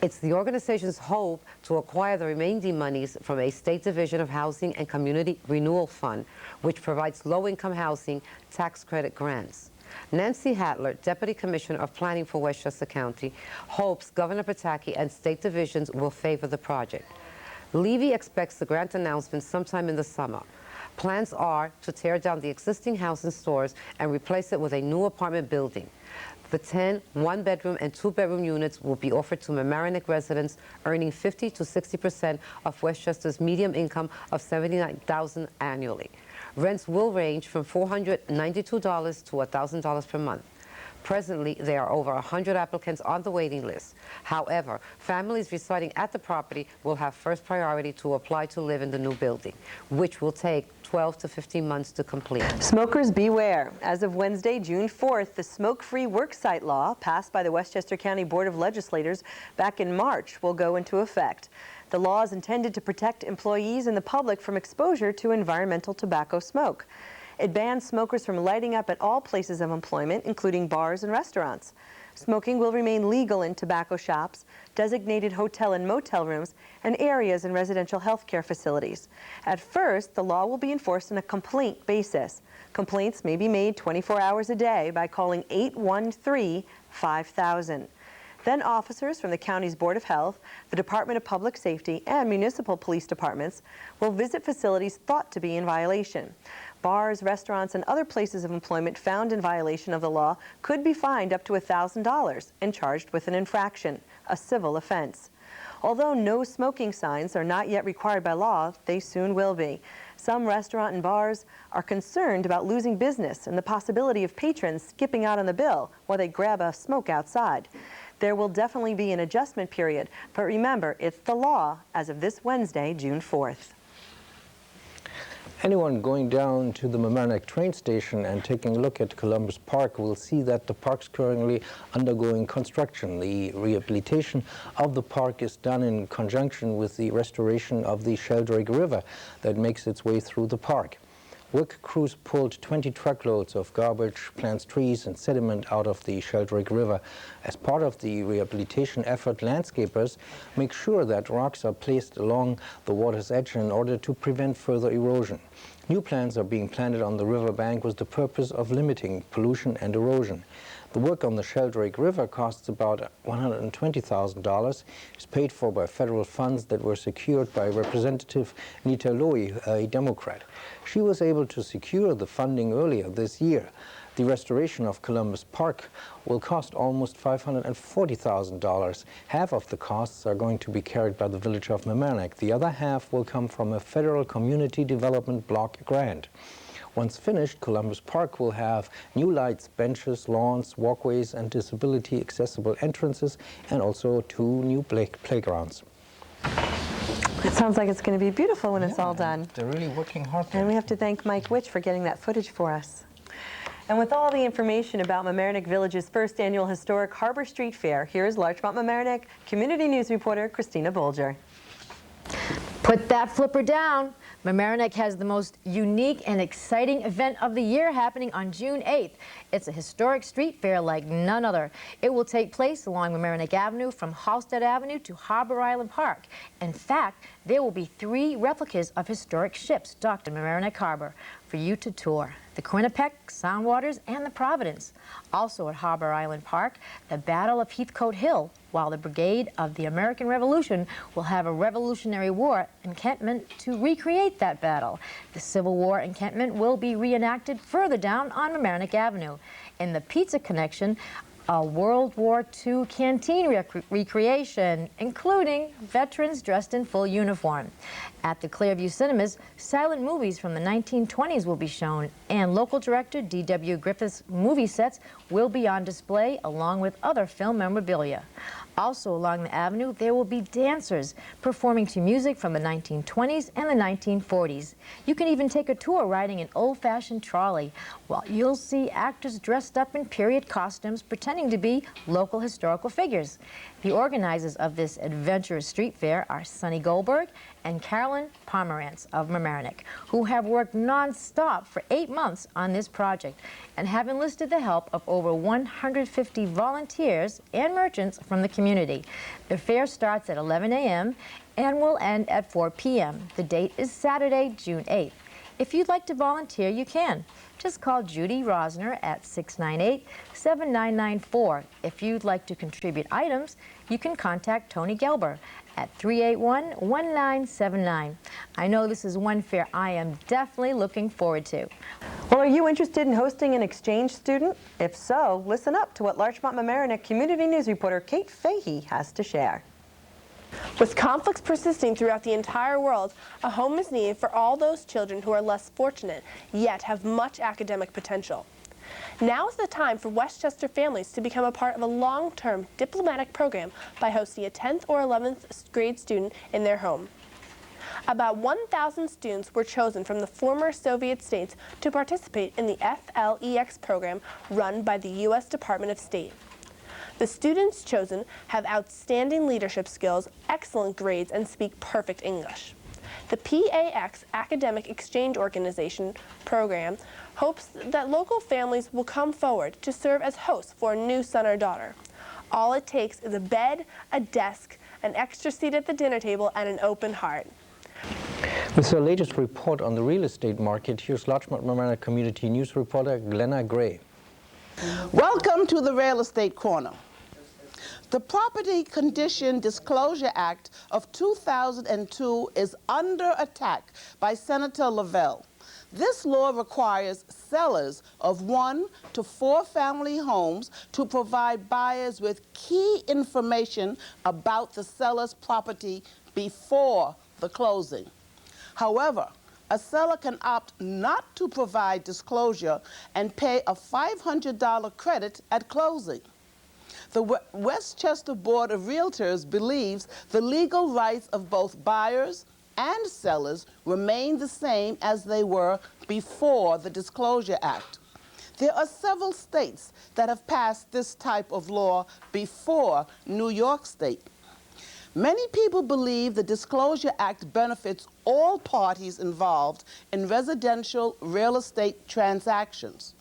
It's the organization's hope to acquire the remaining monies from a state division of Housing and Community Renewal Fund, which provides low-income housing tax credit grants. Nancy Hatler, Deputy Commissioner of Planning for Westchester County, hopes Governor Pataki and state divisions will favor the project. Levy expects the grant announcement sometime in the summer. Plans are to tear down the existing housing stores and replace it with a new apartment building. The 10 one-bedroom and 2-bedroom units will be offered to Mamaroneck residents earning 50 to 60% of Westchester's median income of $79,000 annually. Rents will range from $492 to $1,000 per month. Presently, there are over 100 applicants on the waiting list. However, families residing at the property will have first priority to apply to live in the new building, which will take 12 to 15 months to complete. Smokers beware. As of Wednesday, June 4th, the smoke-free worksite law passed by the Westchester County Board of Legislators back in March will go into effect. The law is intended to protect employees and the public from exposure to environmental tobacco smoke. It bans smokers from lighting up at all places of employment, including bars and restaurants. Smoking will remain legal in tobacco shops, designated hotel and motel rooms, and areas in residential health care facilities. At first, the law will be enforced on a complaint basis. Complaints may be made 24 hours a day by calling 813-5000. Then officers from the county's Board of Health, the Department of Public Safety, and municipal police departments will visit facilities thought to be in violation. Bars, restaurants, and other places of employment found in violation of the law could be fined up to $1,000 and charged with an infraction, a civil offense. Although no smoking signs are not yet required by law, they soon will be. Some restaurant and bars are concerned about losing business and the possibility of patrons skipping out on the bill while they grab a smoke outside. There will definitely be an adjustment period, but remember, it's the law as of this Wednesday, June 4th. Anyone going down to the Mamaroneck train station and taking a look at Columbus Park will see that the park's currently undergoing construction. The rehabilitation of the park is done in conjunction with the restoration of the Sheldrake River that makes its way through the park. Work crews pulled 20 truckloads of garbage, plants, trees, and sediment out of the Sheldrake River. As part of the rehabilitation effort, landscapers make sure that rocks are placed along the water's edge in order to prevent further erosion. New plants are being planted on the riverbank with the purpose of limiting pollution and erosion. The work on the Sheldrake River costs about $120,000. It's paid for by federal funds that were secured by Representative Nita Lowy, a Democrat. She was able to secure the funding earlier this year. The restoration of Columbus Park will cost almost $540,000. Half of the costs are going to be carried by the village of Mamaroneck. The other half will come from a federal community development block grant. Once finished, Columbus Park will have new lights, benches, lawns, walkways, and disability-accessible entrances, and also 2 new playgrounds. It sounds like it's going to be beautiful when it's all done. They're really working hard there. And we have to thank Mike Witch for getting that footage for us. And with all the information about Mamaroneck Village's first annual historic Harbor Street Fair, here's Larchmont Mamaroneck Community News reporter Christina Bolger. Put that flipper down. Mamaroneck has the most unique and exciting event of the year happening on June 8th. It's a historic street fair like none other. It will take place along Mamaroneck Avenue from Halstead Avenue to Harbor Island Park. In fact, there will be 3 replicas of historic ships docked in Mamaroneck Harbor for you to tour: the Quinnipiac, Soundwaters, and the Providence. Also at Harbor Island Park, the Battle of Heathcote Hill, while the Brigade of the American Revolution will have a Revolutionary War encampment to recreate that battle. The Civil War encampment will be reenacted further down on Mamaroneck Avenue. In the Pizza Connection, a World War II canteen recreation, including veterans dressed in full uniform. At the Clearview Cinemas, silent movies from the 1920s will be shown, and local director D.W. Griffith's movie sets will be on display along with other film memorabilia. Also along the avenue, there will be dancers performing to music from the 1920s and the 1940s. You can even take a tour riding an old-fashioned trolley, while you'll see actors dressed up in period costumes pretending to be local historical figures. The organizers of this adventurous street fair are Sonny Goldberg and Carlin of Mamaroneck, who have worked non-stop for 8 months on this project and have enlisted the help of over 150 volunteers and merchants from the community. The fair starts at 11 a.m. and will end at 4 p.m. The date is Saturday, June 8th. If you'd like to volunteer, you can. Just call Judy Rosner at 698-7994. If you'd like to contribute items, you can contact Tony Gelber at 381-1979. I know this is one fair I am definitely looking forward to. Well, are you interested in hosting an exchange student? If so, listen up to what Larchmont Mamaroneck Community News reporter Kate Fahey has to share. With conflicts persisting throughout the entire world, a home is needed for all those children who are less fortunate, yet have much academic potential. Now is the time for Westchester families to become a part of a long-term diplomatic program by hosting a 10th or 11th grade student in their home. About 1,000 students were chosen from the former Soviet states to participate in the FLEX program run by the U.S. Department of State. The students chosen have outstanding leadership skills, excellent grades, and speak perfect English. The PAX Academic Exchange Organization program hopes that local families will come forward to serve as hosts for a new son or daughter. All it takes is a bed, a desk, an extra seat at the dinner table, and an open heart. With the latest report on the real estate market, here's Larchmont Mamaroneck Community News reporter Glenna Gray. Welcome to the Real Estate Corner. The Property Condition Disclosure Act of 2002 is under attack by Senator Lavelle. This law requires sellers of 1 to 4 family homes to provide buyers with key information about the seller's property before the closing. However, a seller can opt not to provide disclosure and pay a $500 credit at closing. The Westchester Board of Realtors believes the legal rights of both buyers and sellers remain the same as they were before the Disclosure Act. There are several states that have passed this type of law before New York State. Many people believe the Disclosure Act benefits all parties involved in residential real estate transactions.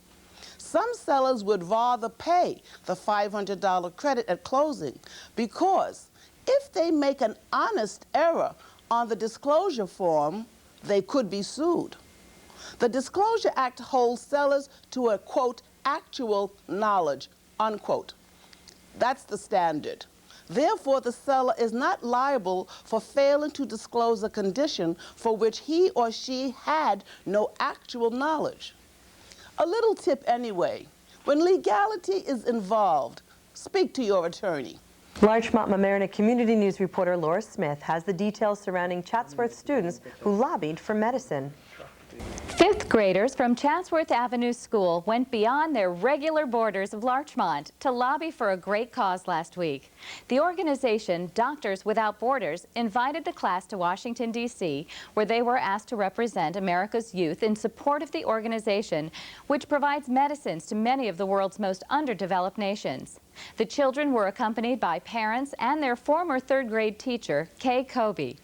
Some sellers would rather pay the $500 credit at closing because if they make an honest error on the disclosure form, they could be sued. The Disclosure Act holds sellers to a, quote, actual knowledge, unquote. That's the standard. Therefore, the seller is not liable for failing to disclose a condition for which he or she had no actual knowledge. A little tip anyway, when legality is involved, speak to your attorney. Larchmont Mamaroneck Community News reporter Laura Smith has the details surrounding Chatsworth students who lobbied for medicine. Fifth graders from Chatsworth Avenue School went beyond their regular borders of Larchmont to lobby for a great cause last week. The organization Doctors Without Borders invited the class to Washington, D.C., where they were asked to represent America's youth in support of the organization, which provides medicines to many of the world's most underdeveloped nations. The children were accompanied by parents and their former third-grade teacher, Kay Kobe.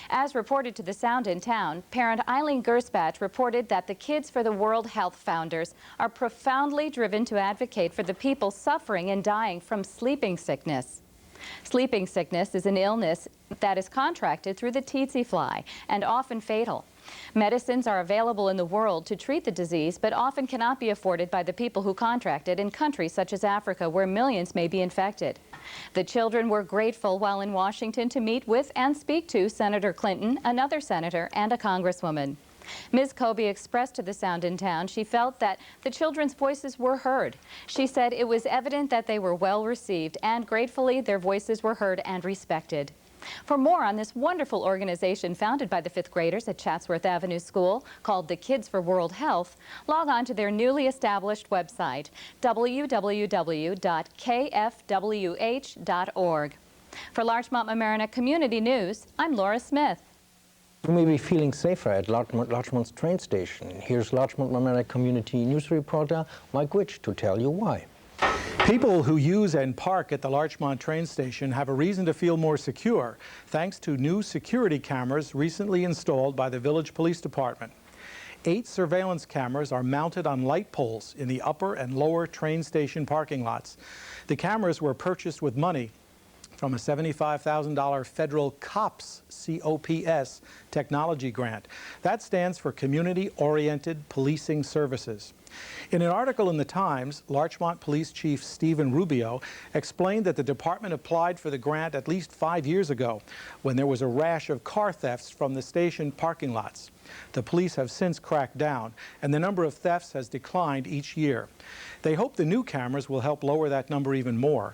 As reported to the Sound in Town, parent Eileen Gerspach reported that the Kids for the World Health founders are profoundly driven to advocate for the people suffering and dying from sleeping sickness. Sleeping sickness is an illness that is contracted through the tsetse fly and often fatal. Medicines are available in the world to treat the disease, but often cannot be afforded by the people who contract it in countries such as Africa, where millions may be infected. The children were grateful while in Washington to meet with and speak to Senator Clinton, another senator, and a congresswoman. Ms. Kobe expressed to the Sound in Town she felt that the children's voices were heard. She said it was evident that they were well received, and gratefully their voices were heard and respected. For more on this wonderful organization founded by the fifth graders at Chatsworth Avenue School, called the Kids for World Health, log on to their newly established website, www.kfwh.org. For Larchmont Mamaroneck Community News, I'm Laura Smith. You may be feeling safer at Larchmont's train station. Here's Larchmont Mamaroneck Community News reporter Mike Witch to tell you why. People who use and park at the Larchmont train station have a reason to feel more secure, thanks to new security cameras recently installed by the Village Police Department. 8 surveillance cameras are mounted on light poles in the upper and lower train station parking lots. The cameras were purchased with money from a $75,000 federal COPS, C-O-P-S, technology grant. That stands for Community-Oriented Policing Services. In an article in the Times, Larchmont Police Chief Stephen Rubio explained that the department applied for the grant at least 5 years ago, when there was a rash of car thefts from the station parking lots. The police have since cracked down, and the number of thefts has declined each year. They hope the new cameras will help lower that number even more.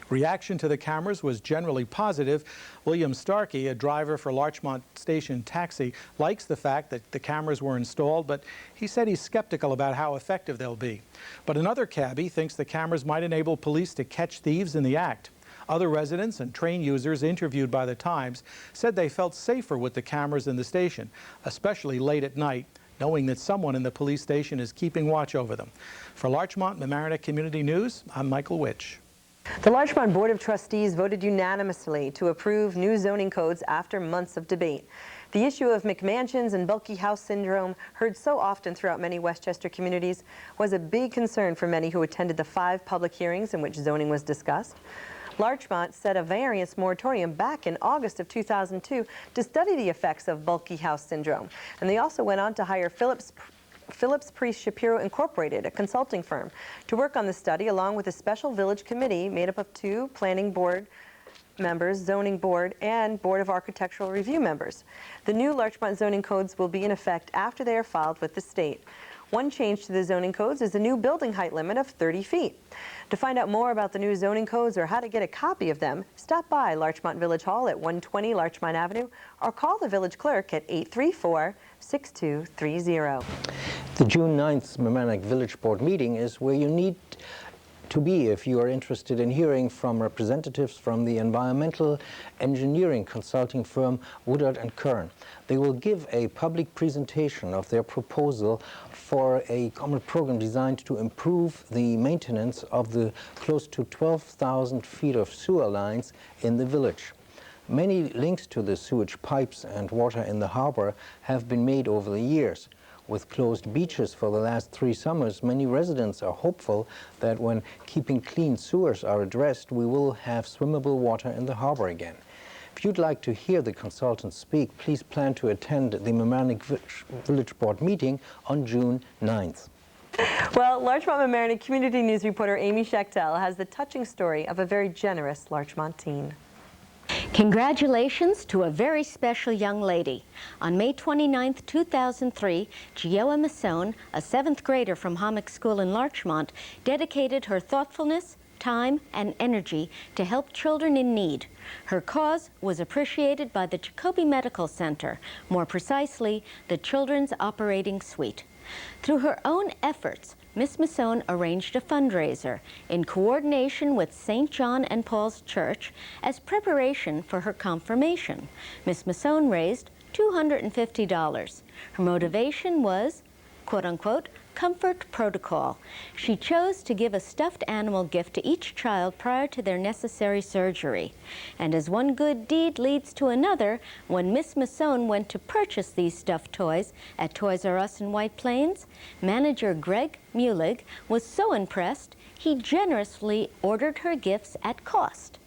Reaction to the cameras was generally positive. William Starkey, a driver for Larchmont Station Taxi, likes the fact that the cameras were installed, but he said he's skeptical about how effective they'll be. But another cabbie thinks the cameras might enable police to catch thieves in the act. Other residents and train users interviewed by the Times said they felt safer with the cameras in the station, especially late at night, knowing that someone in the police station is keeping watch over them. For Larchmont Mamaroneck Community News, I'm Michael Witch. The Larchmont Board of Trustees voted unanimously to approve new zoning codes after months of debate. The issue of McMansions and bulky house syndrome, heard so often throughout many Westchester communities, was a big concern for many who attended the 5 public hearings in which zoning was discussed. Larchmont set a variance moratorium back in August of 2002 to study the effects of bulky house syndrome, and they also went on to hire Phillips Priest Shapiro Incorporated, a consulting firm, to work on the study along with a special village committee made up of 2 planning board members, zoning board, and Board of Architectural Review members. The new Larchmont zoning codes will be in effect after they are filed with the state. One change to the zoning codes is a new building height limit of 30 feet. To find out more about the new zoning codes or how to get a copy of them, stop by Larchmont Village Hall at 120 Larchmont Avenue or call the village clerk at 834-6230. The June 9th Mamaroneck Village Board meeting is where you need to be if you are interested in hearing from representatives from the environmental engineering consulting firm Woodard & Kern. They will give a public presentation of their proposal for a common program designed to improve the maintenance of the close to 12,000 feet of sewer lines in the village. Many links to the sewage pipes and water in the harbor have been made over the years. With closed beaches for the last 3 summers, many residents are hopeful that when keeping clean sewers are addressed, we will have swimmable water in the harbor again. If you'd like to hear the consultants speak, please plan to attend the Mamaroneck Village Board meeting on June 9th. Well, Larchmont Mamaroneck Community News reporter Amy Schachtel has the touching story of a very generous Larchmont teen. Congratulations to a very special young lady. On May 29, 2003, Gioa Masson, a 7th grader from Hommock School in Larchmont, dedicated her thoughtfulness, time and energy to help children in need. Her cause was appreciated by the Jacobi Medical Center, more precisely, the Children's Operating Suite. Through her own efforts, Miss Masson arranged a fundraiser in coordination with St. John and Paul's Church as preparation for her confirmation. Miss Masson raised $250. Her motivation was, quote-unquote, comfort protocol. She chose to give a stuffed animal gift to each child prior to their necessary surgery. And as one good deed leads to another, when Miss Masson went to purchase these stuffed toys at Toys R Us in White Plains, manager Greg Mulig was so impressed, he generously ordered her gifts at cost.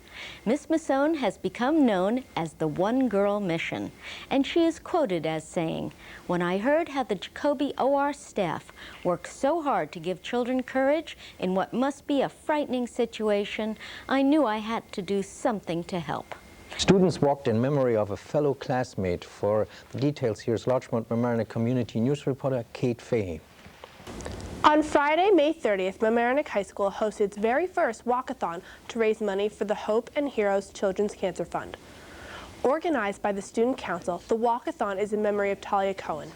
Miss Masson has become known as the One Girl Mission, and she is quoted as saying, "When I heard how the Jacobi OR staff worked so hard to give children courage in what must be a frightening situation, I knew I had to do something to help." Students walked in memory of a fellow classmate. For the details, here's Larchmont Mamaroneck Community News reporter Kate Fahey. On Friday, May 30th, Mamaroneck High School hosted its very first walkathon to raise money for the Hope and Heroes Children's Cancer Fund. Organized by the Student Council, the walkathon is in memory of Talia Cohen.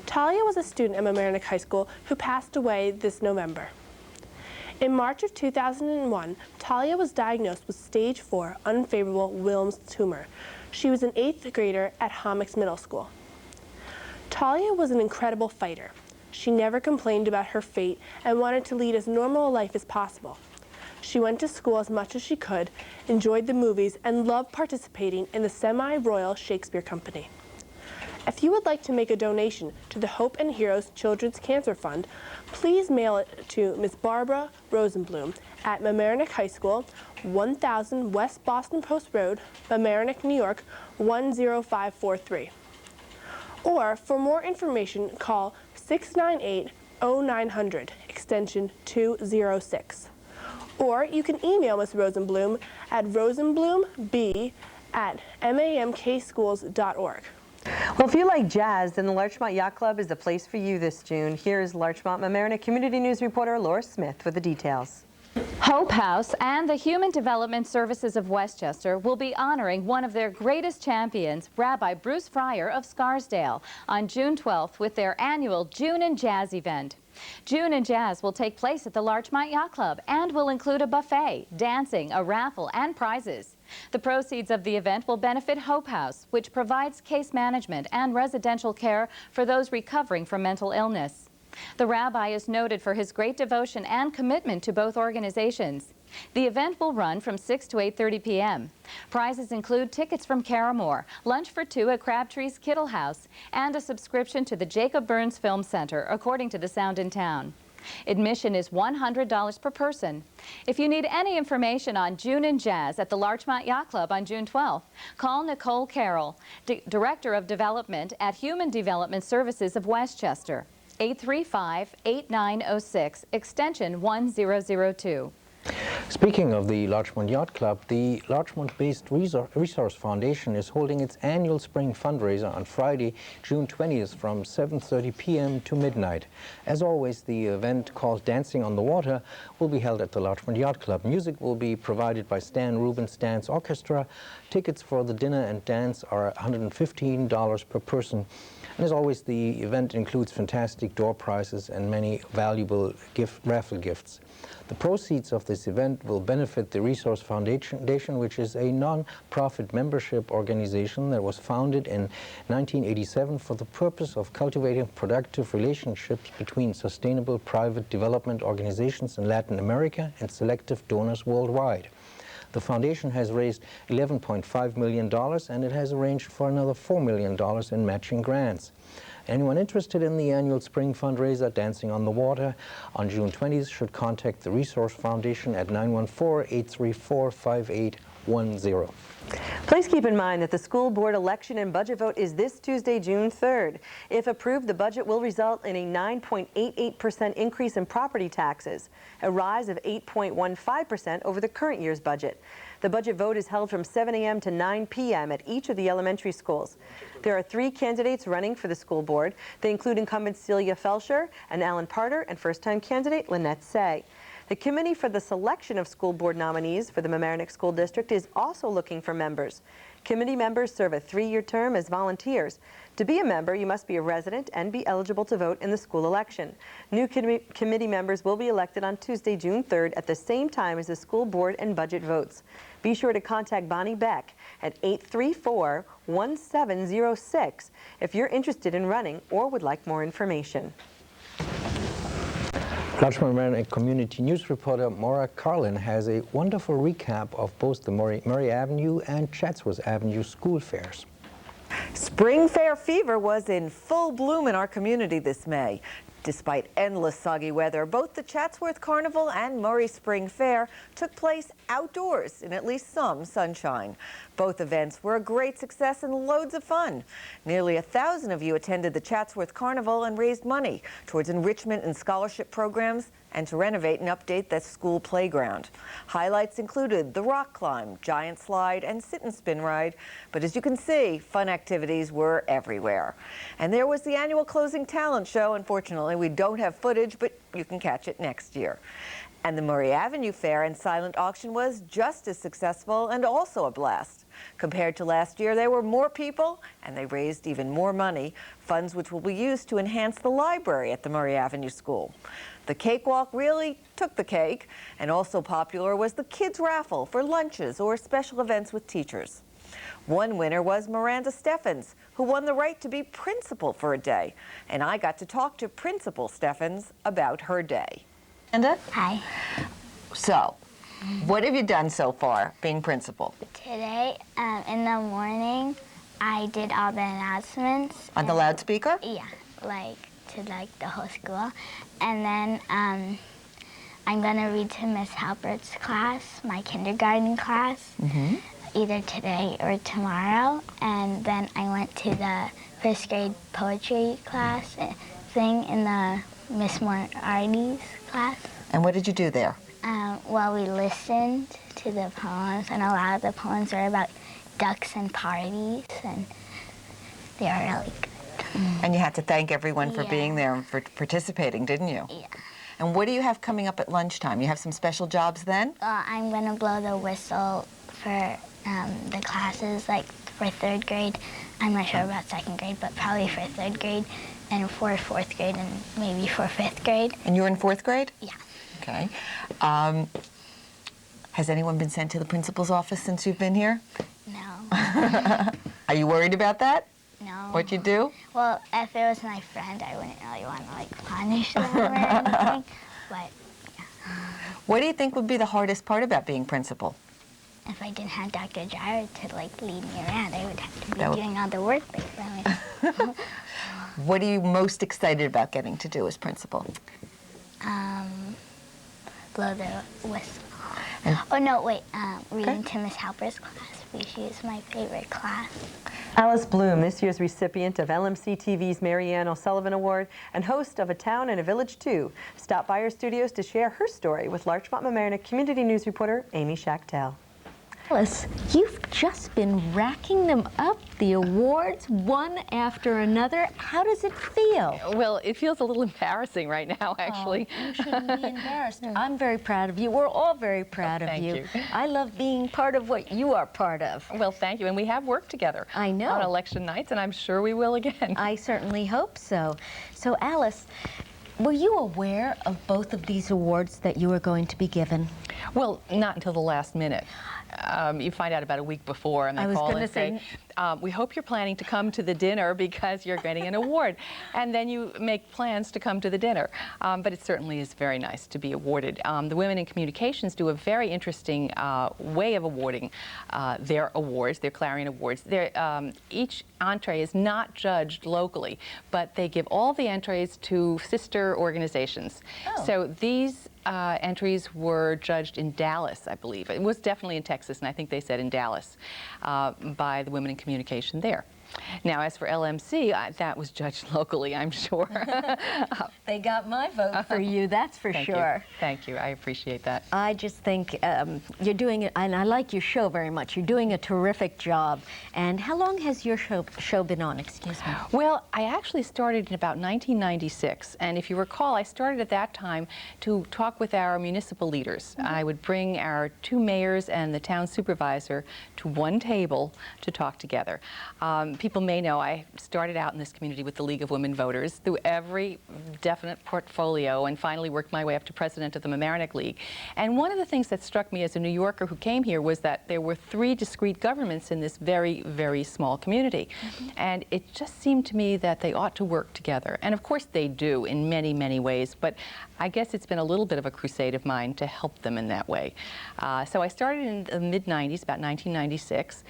Talia was a student at Mamaroneck High School who passed away this November. In March of 2001, Talia was diagnosed with stage 4 unfavorable Wilms tumor. She was an 8th grader at Homix Middle School. Talia was an incredible fighter. She never complained about her fate and wanted to lead as normal a life as possible. She went to school as much as she could, enjoyed the movies, and loved participating in the Semi-Royal Shakespeare Company. If you would like to make a donation to the Hope and Heroes Children's Cancer Fund, please mail it to Ms. Barbara Rosenblum at Mamaroneck High School, 1000 West Boston Post Road, Mamaroneck, New York, 10543. Or, for more information, call 698-0900, extension 206. Or you can email Ms. Rosenblum at rosenblumb@mamkschools.org. Well, if you like jazz, then the Larchmont Yacht Club is the place for you this June. Here's Larchmont Mamaroneck Community News reporter Laura Smith with the details. Hope House and the Human Development Services of Westchester will be honoring one of their greatest champions, Rabbi Bruce Fryer of Scarsdale, on June 12th with their annual June in Jazz event. June in Jazz will take place at the Larchmont Yacht Club and will include a buffet, dancing, a raffle, and prizes. The proceeds of the event will benefit Hope House, which provides case management and residential care for those recovering from mental illness. The rabbi is noted for his great devotion and commitment to both organizations. The event will run from 6 to 8:30 p.m. Prizes include tickets from Caramore, lunch for 2 at Crabtree's Kittle House, and a subscription to the Jacob Burns Film Center, according to the Sound in Town. Admission is $100 per person. If you need any information on June in Jazz at the Larchmont Yacht Club on June 12th, call Nicole Carroll, Director of Development at Human Development Services of Westchester, 835-8906, extension 1002. Speaking of the Larchmont Yacht Club, the Larchmont-based Resource Foundation is holding its annual spring fundraiser on Friday, June 20th from 7:30 p.m. to midnight. As always, the event called Dancing on the Water will be held at the Larchmont Yacht Club. Music will be provided by Stan Rubin's Dance Orchestra. Tickets for the dinner and dance are $115 per person. And as always, the event includes fantastic door prizes and many valuable raffle gifts. The proceeds of this event will benefit the Resource Foundation, which is a non-profit membership organization that was founded in 1987 for the purpose of cultivating productive relationships between sustainable private development organizations in Latin America and selective donors worldwide. The foundation has raised $11.5 million, and it has arranged for another $4 million in matching grants. Anyone interested in the annual spring fundraiser, Dancing on the Water, on June 20th should contact the Resource Foundation at 914-834-5810. Please keep in mind that the school board election and budget vote is this Tuesday, June 3rd. If approved, the budget will result in a 9.88% increase in property taxes, a rise of 8.15% over the current year's budget. The budget vote is held from 7 a.m. to 9 p.m. at each of the elementary schools. There are 3 candidates running for the school board. They include incumbent Celia Felsher and Alan Parter and first-time candidate Lynette Say. The committee for the selection of school board nominees for the Mamaroneck School District is also looking for members. Committee members serve a 3-year term as volunteers. To be a member, you must be a resident and be eligible to vote in the school election. New committee members will be elected on Tuesday, June 3rd at the same time as the school board and budget votes. Be sure to contact Bonnie Beck at 834-1706 if you're interested in running or would like more information. Larchmont Mamaroneck Community News reporter Maura Carlin has a wonderful recap of both the Murray Avenue and Chatsworth Avenue school fairs. Spring fair fever was in full bloom in our community this May. Despite endless soggy weather, both the Chatsworth Carnival and Murray Spring Fair took place outdoors in at least some sunshine. Both events were a great success and loads of fun. Nearly 1,000 of you attended the Chatsworth Carnival and raised money towards enrichment and scholarship programs and to renovate and update the school playground. Highlights included the rock climb, giant slide, and sit and spin ride. But as you can see, fun activities were everywhere. And there was the annual closing talent show. Unfortunately, we don't have footage, but you can catch it next year. And the Murray Avenue Fair and silent auction was just as successful and also a blast. Compared to last year, there were more people and they raised even more money, funds which will be used to enhance the library at the Murray Avenue School. The cakewalk really took the cake, and also popular was the kids' raffle for lunches or special events with teachers. One winner was Miranda Steffens, who won the right to be principal for a day. And I got to talk to Principal Steffens about her day. Miranda? Hi. So, what have you done so far being principal? Today, in the morning, I did all the announcements. On the loudspeaker? Yeah, to the whole school. And then I'm gonna read to Miss Halpert's class, my kindergarten class, either today or tomorrow. And then I went to the first grade poetry class thing in the Miss Moriarty's class. And what did you do there? Well, we listened to the poems, and a lot of the poems were about ducks and parties, and they were really good. And you had to thank everyone for being there and for participating, didn't you? Yeah. And what do you have coming up at lunchtime? You have some special jobs then? I'm going to blow the whistle for the classes, like for 3rd grade. I'm not sure about 2nd grade, but probably for 3rd grade, and for 4th grade, and maybe for 5th grade. And you're in 4th grade? Yeah. Okay. Has anyone been sent to the principal's office since you've been here? No. Are you worried about that? No. What you do? Well, if it was my friend, I wouldn't really want to punish them or anything. But yeah. What do you think would be the hardest part about being principal? If I didn't have Dr. Gyro to lead me around, I would have to be doing all the work for me. What are you most excited about getting to do as principal? Blow the whistle. Oh no, wait. Reading to Miss Halper's class, which is my favorite class. Alice Bloom, this year's recipient of LMC-TV's Mary Ann O'Sullivan Award and host of A Town and a Village Too, stopped by our studios to share her story with Larchmont Mamaroneck Community News reporter Amy Schachtel. Alice, you've just been racking them up, the awards, one after another. How does it feel? Well, it feels a little embarrassing right now, actually. Oh, you shouldn't be embarrassed. I'm very proud of you. We're all very proud of you. Thank you. I love being part of what you are part of. Well, thank you. And we have worked together. I know. On election nights, and I'm sure we will again. I certainly hope so. So, Alice, were you aware of both of these awards that you were going to be given? Well, not until the last minute. You find out about a week before, and they call and say, we hope you're planning to come to the dinner because you're getting an award. And then you make plans to come to the dinner. But it certainly is very nice to be awarded. The Women in Communications do a very interesting way of awarding their awards, their Clarion Awards. Each entree is not judged locally, but they give all the entries to sister organizations. Oh. So these entries were judged in Dallas, I believe. It was definitely in Texas, and I think they said in Dallas, by the Women in Communication there. Now, as for LMC, that was judged locally, I'm sure. They got my vote for you, that's for sure. Thank you. I appreciate that. I just think you're doing it, and I like your show very much. You're doing a terrific job. And how long has your show been on, excuse me? Well, I actually started in about 1996, and if you recall, I started at that time to talk with our municipal leaders. I would bring our 2 mayors and the town supervisor to one table to talk together. People may know I started out in this community with the League of Women Voters through every definite portfolio and finally worked my way up to president of the Mamaroneck League. And one of the things that struck me as a New Yorker who came here was that there were 3 discrete governments in this very, very small community. And it just seemed to me that they ought to work together. And of course they do in many, many ways, but I guess it's been a little bit of a crusade of mine to help them in that way. So I started in the mid-90s, about 1996.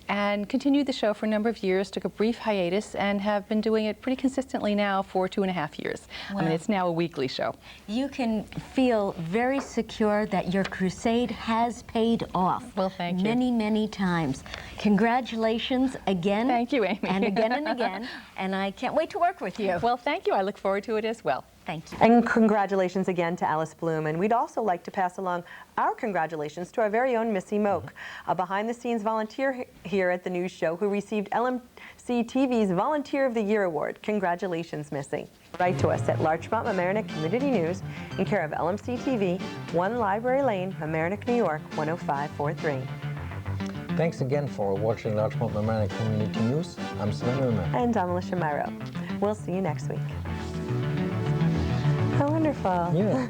And continued the show for a number of years, took a brief hiatus, and have been doing it pretty consistently now for 2.5 years. Wow. I mean, it's now a weekly show. You can feel very secure that your crusade has paid off. Well, thank you. Many, many times. Congratulations again. Thank you, Amy. And again, and I can't wait to work with you. Well, thank you. I look forward to it as well. Thank you. And congratulations again to Alice Bloom. And we'd also like to pass along our congratulations to our very own Missy Moak, a behind-the-scenes volunteer here at the news show who received LMC-TV's Volunteer of the Year Award. Congratulations, Missy. Write to us at Larchmont Mamaroneck Community News in care of LMC-TV, 1 Library Lane, Mamaroneck, New York, 10543. Thanks again for watching Larchmont Mamaroneck Community News. I'm Sven. And I'm Alicia Myro. We'll see you next week. How wonderful. Yeah.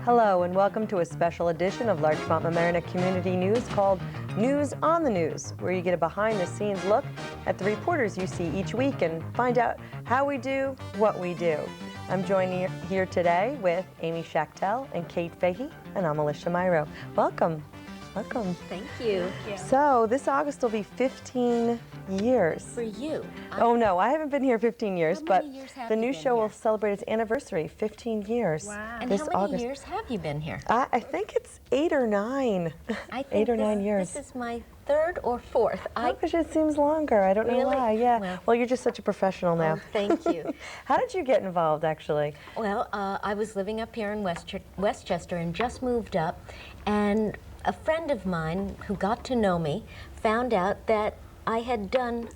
Hello and welcome to a special edition of Larchmont Mamaroneck Community News called News on the News, where you get a behind-the-scenes look at the reporters you see each week and find out how we do what we do. I'm joined here today with Amy Schachtel and Kate Fahey, and I'm Alicia Myro. Welcome. Welcome. Thank you. So this August will be 15 years. For you. Oh no, I haven't been here 15 years, How but many years have the you new been show here? will celebrate its anniversary, 15 years. Wow. And this how many August. years have you been here? I think it's 8 or 9. I think 8 or 9 years. This is my 3rd or 4th. Gosh, it seems longer. I don't know Really? why. Yeah. Well, you're just such a professional now. Oh, thank you. How did you get involved, actually? Well, I was living up here in Westchester and just moved up, and a friend of mine who got to know me found out that I had done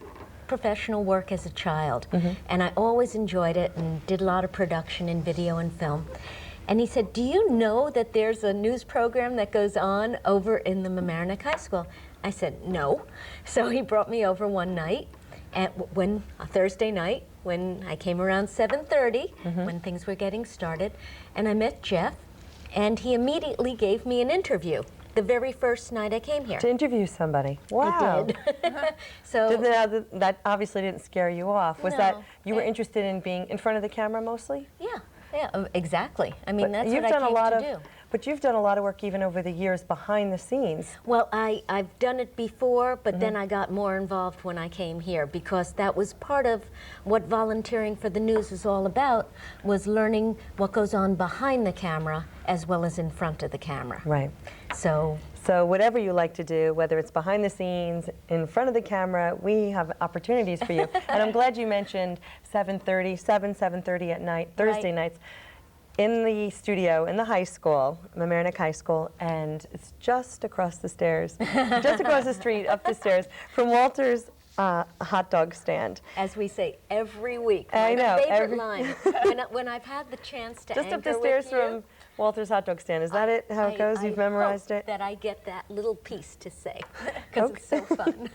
professional work as a child, and I always enjoyed it and did a lot of production in video and film. And he said, "Do you know that there's a news program that goes on over in the Mamaroneck High School?" I said, "No." So he brought me over one night, a Thursday night, when I came around 7:30, when things were getting started, and I met Jeff, and he immediately gave me an interview the very first night I came here. To interview somebody. Wow. I did. So that obviously didn't scare you off. Was No. that you were interested in being in front of the camera mostly? yeah, exactly. I mean, But that's you've what done I a came lot to of, do. But you've done a lot of work even over the years behind the scenes. Well, I've done it before, but then I got more involved when I came here, because that was part of what volunteering for the news is all about, was learning what goes on behind the camera as well as in front of the camera. Right. So whatever you like to do, whether it's behind the scenes, in front of the camera, we have opportunities for you. And I'm glad you mentioned 7:30 at night, Thursday nights, in the studio in the high school, Mamaroneck High School, and it's just across the stairs, just across the street, up the stairs, from Walter's hot dog stand. as we say every week, I my know, favorite every- line. When I've had the chance to Just up anchor the stairs with you, Walter's hot dog stand. Is that it? How it goes? You've memorized it? That I get that little piece to say, because it's so fun.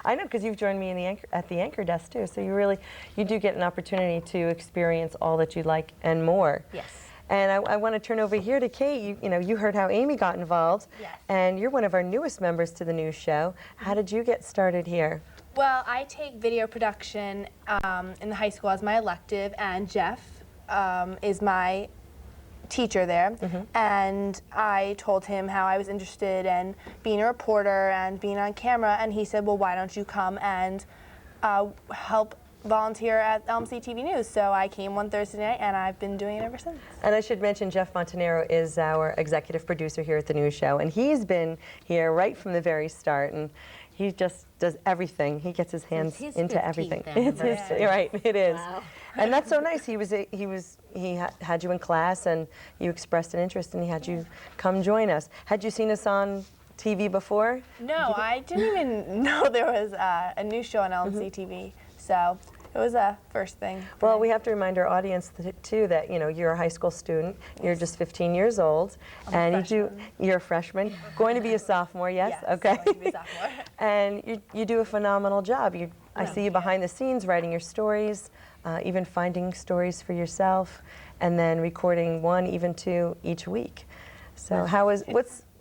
I know, because you've joined me in the at the anchor desk too. So you do get an opportunity to experience all that you like and more. Yes. And I want to turn over here to Kate. You heard how Amy got involved, Yes. and you're one of our newest members to the news show. How did you get started here? Well, I take video production in the high school as my elective, and Jeff is my teacher there. And I told him how I was interested in being a reporter and being on camera, and he said, well, why don't you come and help volunteer at LMC-TV News. So I came one Thursday night, and I've been doing it ever since. And I should mention Jeff Montanaro is our executive producer here at the news show, and he's been here right from the very start, and he just does everything. He gets his hands into everything. It's his, right, it is. Wow. And that's so nice. He had you in class, and you expressed an interest, and he had you come join us. Had you seen us on TV before? No, I didn't even know there was a news show on LMC-TV. So it was a first thing. Well, we have to remind our audience too that you're a high school student. You're just 15 years old, and you're a freshman, going to be a sophomore. Yes, yes, okay. going to be a sophomore. And you do a phenomenal job. I see you behind the scenes writing your stories, even finding stories for yourself, and then recording one, even two each week. So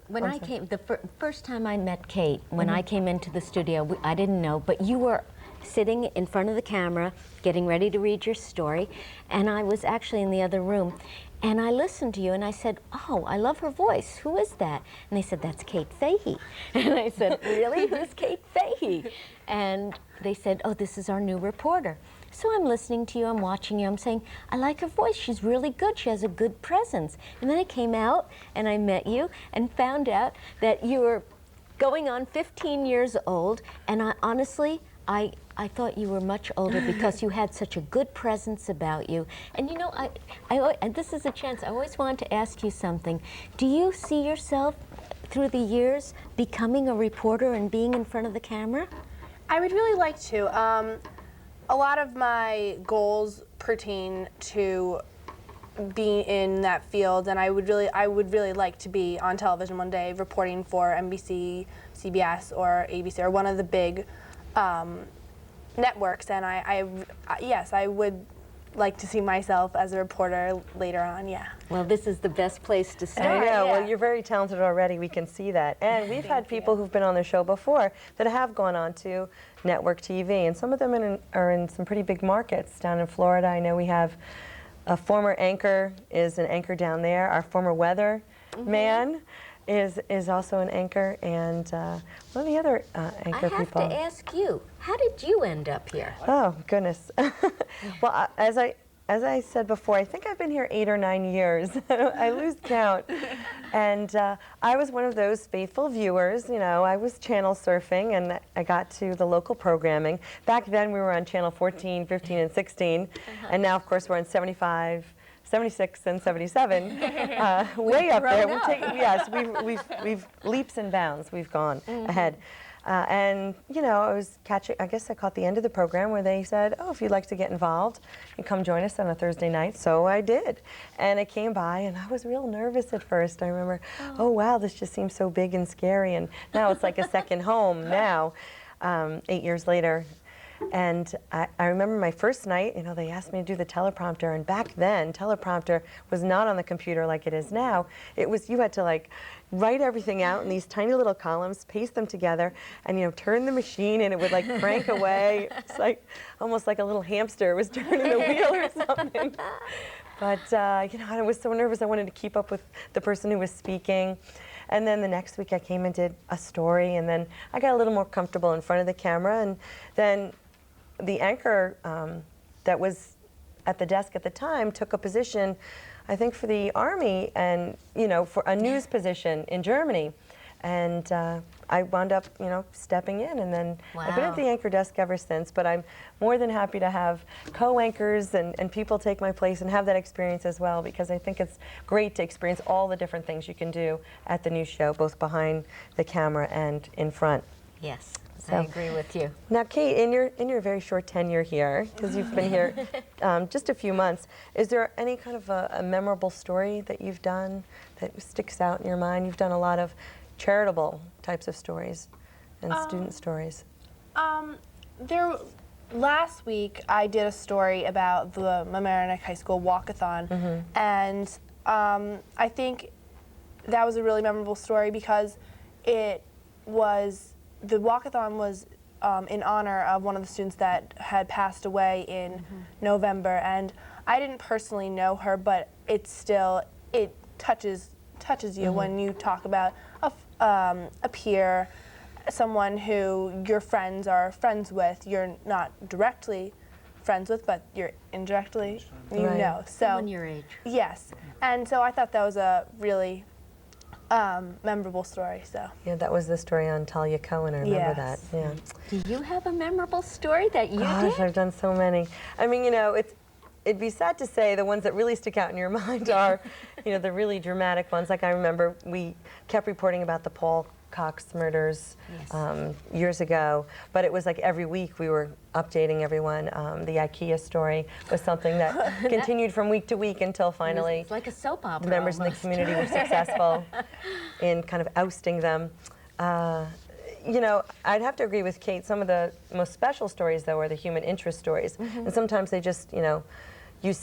When I came, the first time I met Kate, when I came into the studio, I didn't know, but you were sitting in front of the camera, getting ready to read your story, and I was actually in the other room, and I listened to you, and I said, oh, I love her voice. Who is that? And they said, that's Kate Fahey. And I said, really? Who's Kate Fahey? And they said, oh, this is our new reporter. So I'm listening to you, I'm watching you, I'm saying, I like her voice, she's really good, she has a good presence. And then I came out, and I met you, and found out that you were going on 15 years old, and I thought you were much older because you had such a good presence about you. And and this is a chance, I always wanted to ask you something. Do you see yourself through the years becoming a reporter and being in front of the camera? I would really like to. A lot of my goals pertain to being in that field, and I would really like to be on television one day reporting for NBC, CBS, or ABC, or one of the big networks, and yes, I would like to see myself as a reporter later on, yeah. Well, this is the best place to start. I know, yeah. well, you're very talented already, we can see that. And we've had people who've been on the show before that have gone on to network TV, and some of them are in some pretty big markets down in Florida. I know we have a former anchor is an anchor down there. Our former weather man is also an anchor, and one of the other anchor people. I have to ask you, how did you end up here? Oh, goodness. Well, as I said before, I think I've been here 8 or 9 years. I lose count. And I was one of those faithful viewers. I was channel surfing, and I got to the local programming. Back then, we were on channel 14, 15, and 16. And now, of course, we're on 75, 76, and 77. Way up there. Yes, we've leaps and bounds. We've gone ahead. And I was I guess I caught the end of the program where they said, oh, if you'd like to get involved, you come join us on a Thursday night. So I did. And I came by, and I was real nervous at first. I remember, oh wow, this just seems so big and scary. And now it's like a second home now, 8 years later. And I remember my first night, they asked me to do the teleprompter, and back then, teleprompter was not on the computer like it is now. It was, you had to write everything out in these tiny little columns, paste them together, and turn the machine, and it would crank away. It's almost like a little hamster was turning the wheel or something. But I was so nervous. I wanted to keep up with the person who was speaking. And then the next week I came and did a story, and then I got a little more comfortable in front of the camera, and then the anchor that was at the desk at the time took a position, I think, for the Army, and for a news position in Germany. And I wound up, stepping in, and then I've been at the anchor desk ever since. But I'm more than happy to have co-anchors and people take my place and have that experience as well, because I think it's great to experience all the different things you can do at the news show, both behind the camera and in front. Yes. I agree with you. Now, Kate, in your very short tenure here, because you've been here just a few months, is there any kind of a memorable story that you've done that sticks out in your mind? You've done a lot of charitable types of stories and student stories. Last week, I did a story about the Mamaroneck High School walkathon, and I think that was a really memorable story because the walkathon was in honor of one of the students that had passed away in November, and I didn't personally know her, but it touches you when you talk about a peer, someone who your friends are friends with. You're not directly friends with, but you're indirectly, you know. So someone your age. Yes, and so I thought that was a really memorable story. So Yeah, that was the story on Talia Cohen. I remember that. Yeah. Do you have a memorable story that you Gosh, did? I've done so many. I mean, you know, it'd be sad to say the ones that really stick out in your mind are, you know, the really dramatic ones. Like I remember we kept reporting about the Paul Cox murders years ago, but it was like every week we were updating everyone. The IKEA story was something that continued from week to week until finally It's like a soap opera. the members in the community were successful in kind of ousting them. You know, I'd have to agree with Kate. Some of the most special stories, though, are the human interest stories, and sometimes they just, you know, you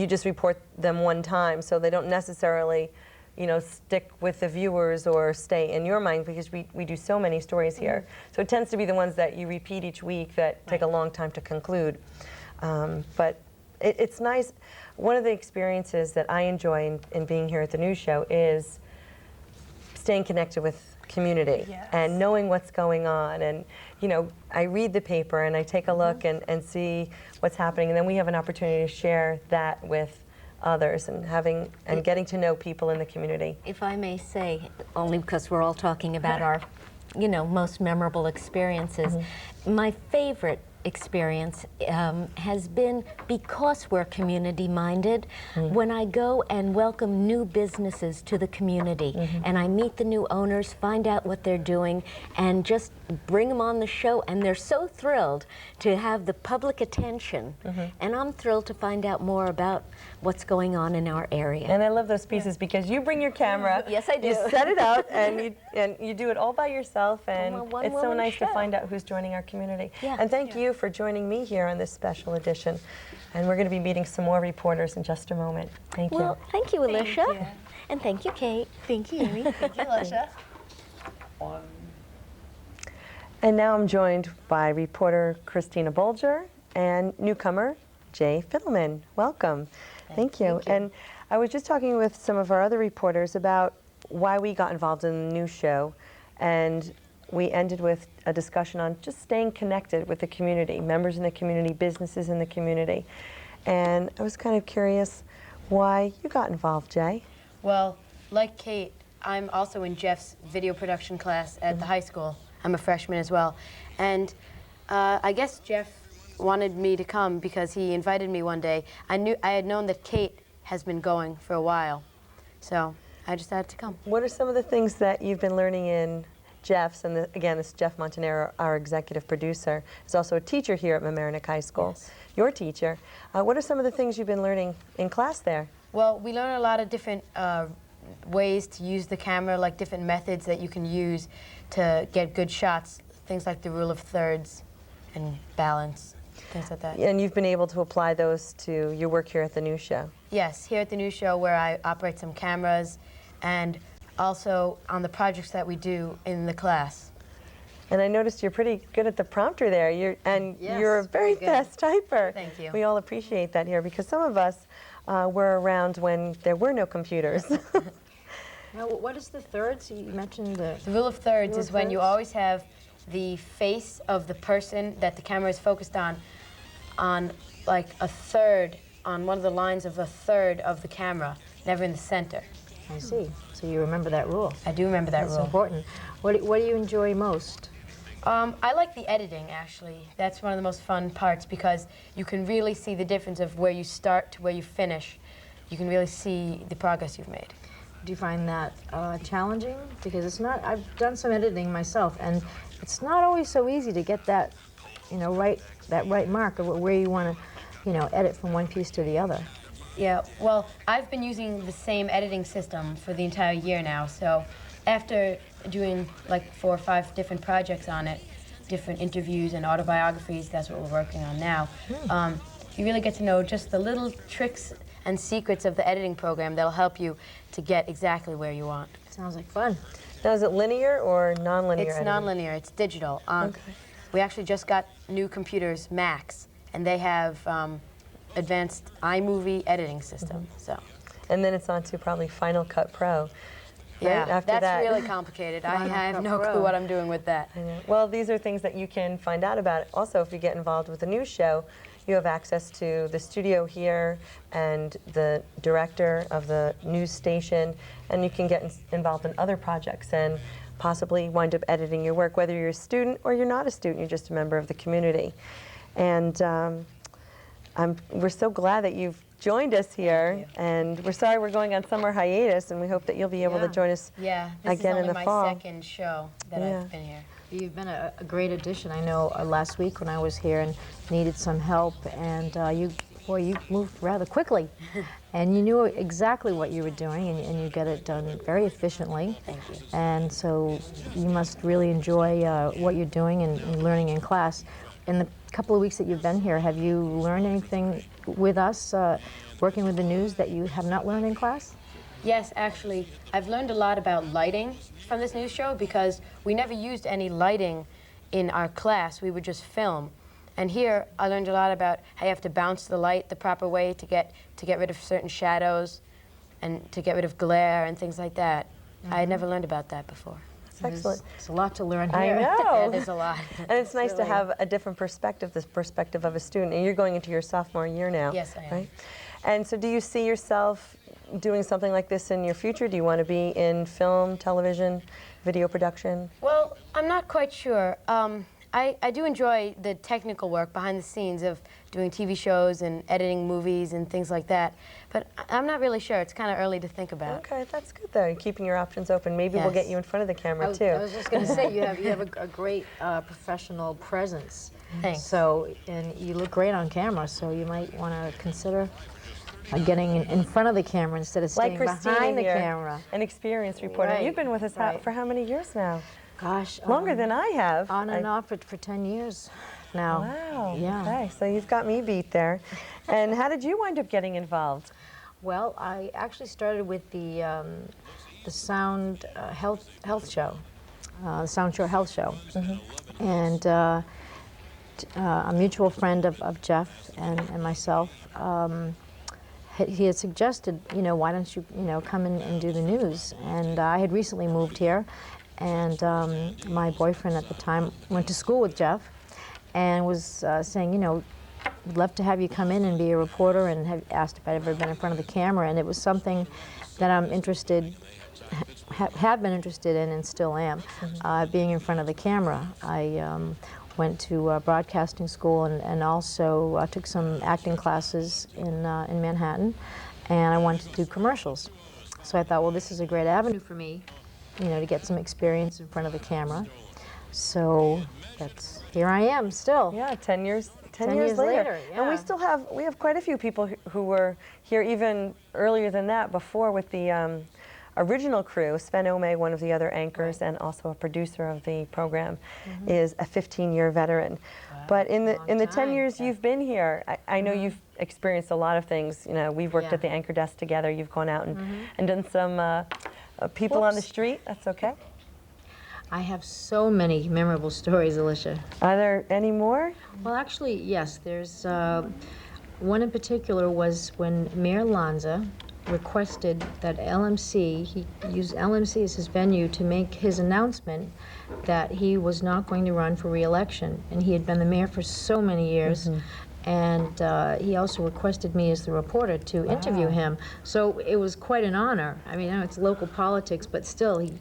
just report them one time, so they don't necessarily, you know, stick with the viewers or stay in your mind because we do so many stories here. So it tends to be the ones that you repeat each week that take a long time to conclude. But it's nice. One of the experiences that I enjoy in being here at the news show is staying connected with community and knowing what's going on. And, you know, I read the paper and I take a look and see what's happening, and then we have an opportunity to share that with others and getting to know people in the community. If I may say, only because we're all talking about our, you know, most memorable experiences, my favorite experience has been, because we're community-minded, when I go and welcome new businesses to the community and I meet the new owners, find out what they're doing, and just bring them on the show, and they're so thrilled to have the public attention, and I'm thrilled to find out more about what's going on in our area. And I love those pieces because you bring your camera, Yes, I do. you set it out, and you do it all by yourself, and I'm a it's so one-woman nice to show. find out who's joining our community. Yeah. And thank you for joining me here on this special edition. And we're going to be meeting some more reporters in just a moment. Thank Well, you. thank you, Alicia. And thank you, Kate. Thank you, Amy. thank you, Alicia. And now I'm joined by reporter Christina Bolger and newcomer Jay Fiddleman. Welcome. Thank you. And I was just talking with some of our other reporters about why we got involved in the news show, and we ended with a discussion on just staying connected with the community, members in the community, businesses in the community. And I was kind of curious why you got involved, Jay. Well, like Kate, I'm also in Jeff's video production class at the high school. I'm a freshman as well. And I guess Jeff wanted me to come because he invited me one day. I had known that Kate has been going for a while, so I decided to come. What are some of the things that you've been learning in Jeff's, and again, this is Jeff Montanero, our executive producer, is also a teacher here at Mamaroneck High School, your teacher. What are some of the things you've been learning in class there? Well, we learn a lot of different ways to use the camera, like different methods that you can use to get good shots, things like the rule of thirds and balance, things like that. And you've been able to apply those to your work here at the news show? Yes, here at the news show where I operate some cameras, and also on the projects that we do in the class. And I noticed you're pretty good at the prompter there. You're a very fast typer. Thank you. We all appreciate that here because some of us were around when there were no computers. Now, what is the thirds? You mentioned the rule of thirds is when you always have the face of the person that the camera is focused on like a third, on one of the lines of a third of the camera, never in the center. I see. So you remember that rule. I do remember that rule. That's important. What do you enjoy most? I like the editing, actually. That's one of the most fun parts because you can really see the difference of where you start to where you finish. You can really see the progress you've made. Do you find that challenging? Because it's not, I've done some editing myself, and it's not always so easy to get that, that right mark of where you want to, edit from one piece to the other. Yeah, well, I've been using the same editing system for the entire year now, so after doing like 4 or 5 different projects on it, different interviews and autobiographies, that's what we're working on now, you really get to know just the little tricks and secrets of the editing program that'll help you to get exactly where you want. Sounds like fun. Now, is it linear or non-linear It's editing? non-linear, it's digital. Okay. We actually just got new computers, Macs, and they have advanced iMovie editing system. So. And then it's on to probably Final Cut Pro. Yeah, right? After that's that. really complicated. I have no clue what I'm doing with that. I know. Well, these are things that you can find out about. Also, if you get involved with a news show, you have access to the studio here and the director of the news station, and you can get involved in other projects and possibly wind up editing your work, whether you're a student or you're not a student, you're just a member of the community. And we're so glad that you've joined us here, and we're sorry we're going on summer hiatus, and we hope that you'll be able to join us again in the fall. This is only my second show that I've been here. You've been a great addition. I know last week when I was here and needed some help, and you moved rather quickly, and you knew exactly what you were doing, and you get it done very efficiently. Thank you. And so you must really enjoy what you're doing and learning in class. In the couple of weeks that you've been here, have you learned anything with us, working with the news, that you have not learned in class? Yes, actually, I've learned a lot about lighting from this news show because we never used any lighting in our class. We would just film. And here, I learned a lot about how you have to bounce the light the proper way to get rid of certain shadows and to get rid of glare and things like that. I had never learned about that before. That's excellent. It's a lot to learn here. I know. It is a lot. And it's nice to have a different perspective, this perspective of a student. And you're going into your sophomore year now. Yes, I am. Right? And so do you see yourself doing something like this in your future? Do you want to be in film, television, video production? Well, I'm not quite sure. I do enjoy the technical work behind the scenes of doing TV shows and editing movies and things like that, but I'm not really sure. It's kind of early to think about. Okay, that's good though. You're keeping your options open. Maybe we'll get you in front of the camera too. I was just going to say, you have a great professional presence. Thanks. So, and you look great on camera, so you might want to consider getting in front of the camera instead of staying behind the camera. An experienced reporter. Right. You've been with us for how many years now? Gosh. Longer than I have. On and off for 10 years now. Wow. Yeah. Okay, so you've got me beat there. And how did you wind up getting involved? Well, I actually started with the Sound Health Show, the Sound Show Health Show. And a mutual friend of Jeff and myself, he had suggested, why don't you, come in and do the news? And I had recently moved here, and my boyfriend at the time went to school with Jeff and was saying, we'd love to have you come in and be a reporter, and have asked if I'd ever been in front of the camera. And it was something that I'm interested, have been interested in and still am, being in front of the camera. I went to broadcasting school and also took some acting classes in Manhattan, and I wanted to do commercials. So I thought, well, this is a great avenue for me, to get some experience in front of the camera. So here I am still. Yeah, 10 years later. Yeah. And we have quite a few people who were here even earlier than that, before, with the original crew. Sven, one of the other anchors and also a producer of the program, is a 15-year veteran. Wow. But in the 10 years you've been here, I know you've experienced a lot of things. We've worked at the anchor desk together. You've gone out and done some people on the street. That's okay. I have so many memorable stories, Alicia. Are there any more? Well, actually, yes. There's one in particular was when Mayor Lanza requested that LMC, he used LMC as his venue to make his announcement that he was not going to run for re-election. And he had been the mayor for so many years. And he also requested me as the reporter to interview him. So it was quite an honor. I mean, I know it's local politics, but still, he,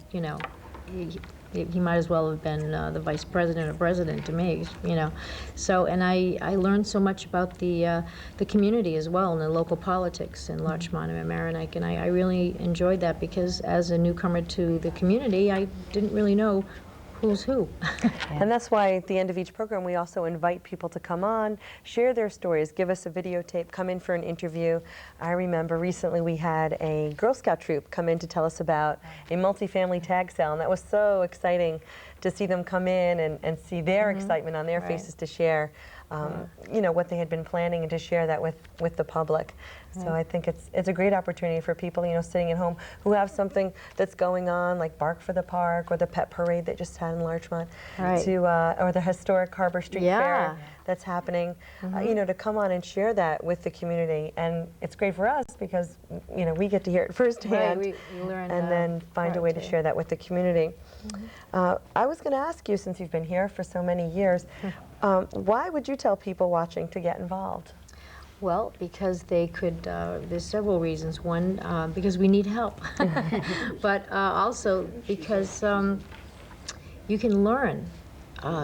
he might as well have been the vice president or president to me, you know. So, and I learned so much about the community as well, and the local politics in Larchmont and Mamaroneck, and I really enjoyed that, because as a newcomer to the community, I didn't really know who's who. And that's why at the end of each program we also invite people to come on, share their stories, give us a videotape, come in for an interview. I remember recently we had a Girl Scout troop come in to tell us about a multifamily tag sale, and that was so exciting to see them come in and see their excitement on their faces to share you know, what they had been planning, and to share that with the public. So I think it's a great opportunity for people, you know, sitting at home who have something that's going on, like Bark for the Park or the pet parade that just had in Larchmont, or the historic Harbor Street Fair that's happening, you know, to come on and share that with the community. And it's great for us because, you know, we get to hear it firsthand, we learn, and then find a way to share that with the community. I was going to ask you, since you've been here for so many years, why would you tell people watching to get involved? Well, because they could, there's several reasons. One, because we need help, but also because you can learn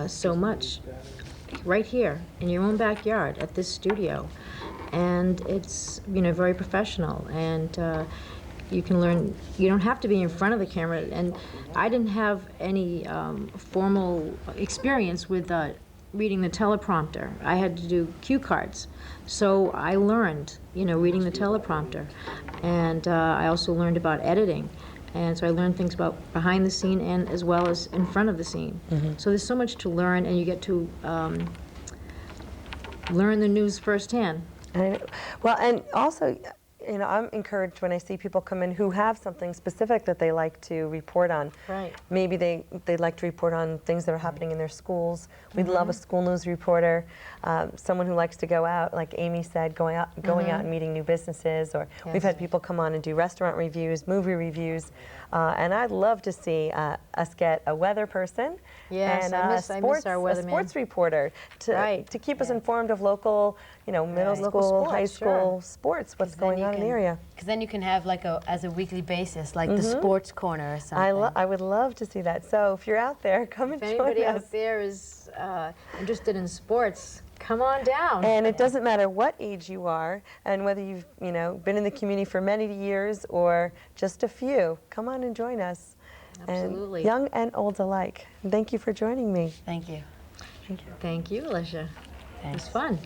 so much right here in your own backyard at this studio, and it's, you know, very professional, and you can learn. You don't have to be in front of the camera, and I didn't have any formal experience with reading the teleprompter. I had to do cue cards. So I learned, you know, reading the teleprompter. And I also learned about editing. And so I learned things about behind the scene and as well as in front of the scene. So there's so much to learn, and you get to learn the news firsthand. Well, and also, you know, I'm encouraged when I see people come in who have something specific that they like to report on. Right. Maybe they'd like to report on things that are happening in their schools. We'd love a school news reporter, someone who likes to go out, like Amy said, going out and meeting new businesses. Or we've had people come on and do restaurant reviews, movie reviews, and I'd love to see us get a weather person and I miss our weatherman. a sports reporter to keep us informed of local, you know, middle school, high school sports, what's going on in the area. Because then you can have like as a weekly basis, like the sports corner or something. I would love to see that. So if you're out there, come and join us. If anybody out there is interested in sports, come on down. And it doesn't matter what age you are, and whether you've, you know, been in the community for many years or just a few. Come on and join us. Absolutely. And young and old alike. Thank you for joining me. Thank you. Thank you, Alicia. It was fun.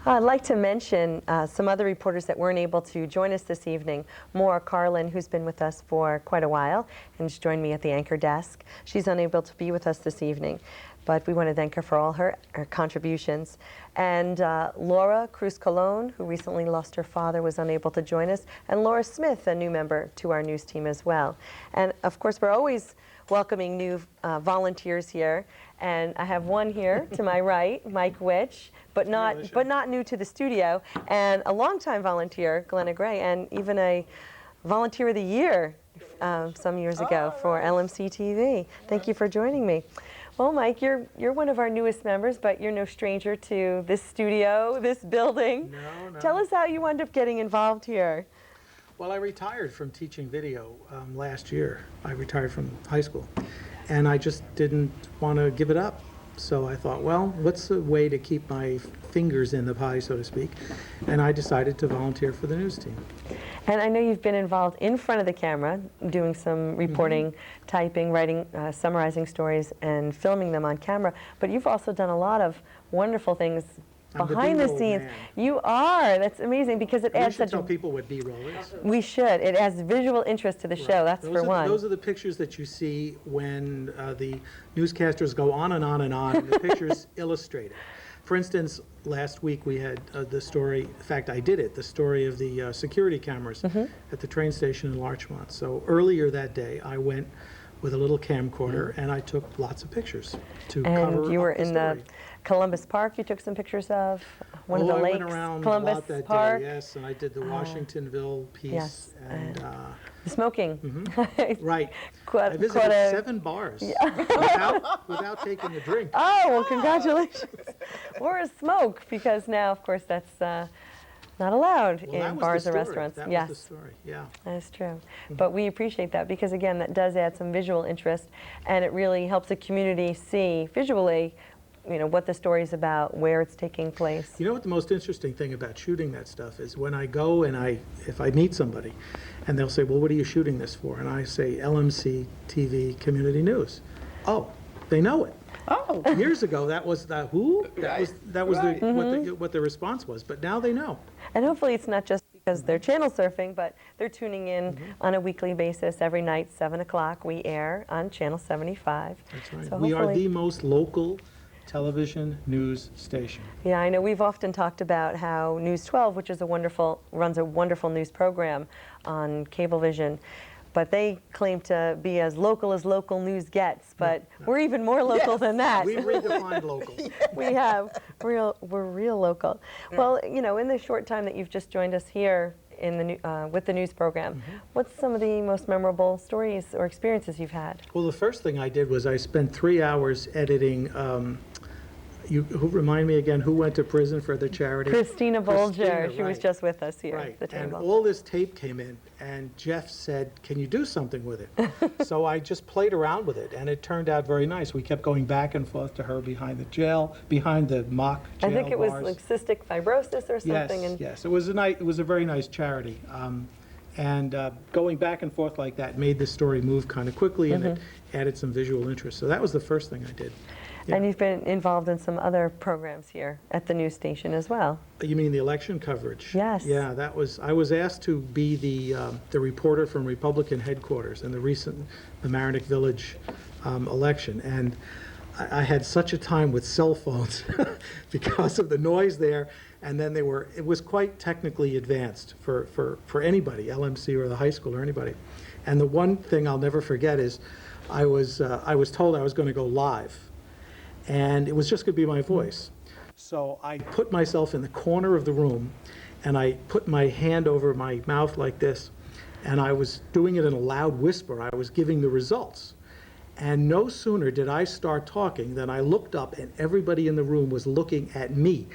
I'd like to mention some other reporters that weren't able to join us this evening. Maura Carlin, who's been with us for quite a while and has joined me at the anchor desk. She's unable to be with us this evening, but we want to thank her for all her contributions. And Laura Cruzcolon, who recently lost her father, was unable to join us. And Laura Smith, a new member to our news team as well. And of course, we're always welcoming new volunteers here. And I have one here to my right, Mike Witch, but not new to the studio, and a longtime volunteer, Glenna Gray, and even a Volunteer of the Year some years ago for LMC-TV. Thank you for joining me. Well, Mike, you're one of our newest members, but you're no stranger to this studio, this building. No. Tell us how you wound up getting involved here. Well, I retired from teaching video last year. I retired from high school, and I just didn't want to give it up. So I thought, well, what's a way to keep my fingers in the pie, so to speak? And I decided to volunteer for the news team. And I know you've been involved in front of the camera, doing some reporting, typing, writing, summarizing stories, and filming them on camera. But you've also done a lot of wonderful things behind the scenes. Man. You are. That's amazing, because it adds such. We should tell people what B-roll is. We should. It adds visual interest to the show. That's for one. Those are the pictures that you see when the newscasters go on and on and on, and the pictures illustrate it. For instance, last week we had the story. In fact, I did it. The story of the security cameras at the train station in Larchmont. So earlier that day, I went with a little camcorder and I took lots of pictures to cover. And you were in the Columbus Park, you took some pictures of one of the lakes. I went around Columbus a lot that Park. day, yes, and I did the Washingtonville piece and the smoking. Right. I visited 7 bars without taking a drink. Oh, well, congratulations. Or a smoke, because now, of course, that's not allowed Well, in bars or story. restaurants. That yes. was the story, yeah. That is true. But we appreciate that because, again, that does add some visual interest, and it really helps the community see visually, you know, what the story is about, where it's taking place. You know what the most interesting thing about shooting that stuff is when I go and if I meet somebody, and they'll say, well, what are you shooting this for? And I say, LMC-TV Community News. Oh, they know it. Oh. Years ago, that was the who? That was what the response was, but now they know. And hopefully it's not just because they're channel surfing, but they're tuning in on a weekly basis. Every night, 7 o'clock, we air on Channel 75. That's right. So we are the most local television news station. Yeah, I know we've often talked about how News 12, which is runs a wonderful news program on Cablevision, but they claim to be as local news gets, but we're even more local than that. We redefined local. We're real local. Well, you know, in the short time that you've just joined us here in the with the news program, what's some of the most memorable stories or experiences you've had? Well, the first thing I did was I spent 3 hours editing. Who remind me again? Who went to prison for the charity? Christina Bolger. Christina, she was just with us here at the table. And all this tape came in, and Jeff said, "Can you do something with it?" So I just played around with it, and it turned out very nice. We kept going back and forth to her behind the mock jail I think it was bars. like cystic fibrosis or something. Yes, and yes. It was a very nice charity. Going back and forth like that made the story move kind of quickly, and it added some visual interest. So that was the first thing I did. Yeah. And you've been involved in some other programs here at the news station as well. You mean the election coverage? Yes. Yeah, that was. I was asked to be the reporter from Republican headquarters in the recent Mamaroneck Village election, and I had such a time with cell phones because of the noise there. And then it was quite technically advanced for anybody, LMC or the high school or anybody. And the one thing I'll never forget is I was told I was going to go live, and it was just going to be my voice. So I put myself in the corner of the room, and I put my hand over my mouth like this, and I was doing it in a loud whisper. I was giving the results. And no sooner did I start talking than I looked up, and everybody in the room was looking at me.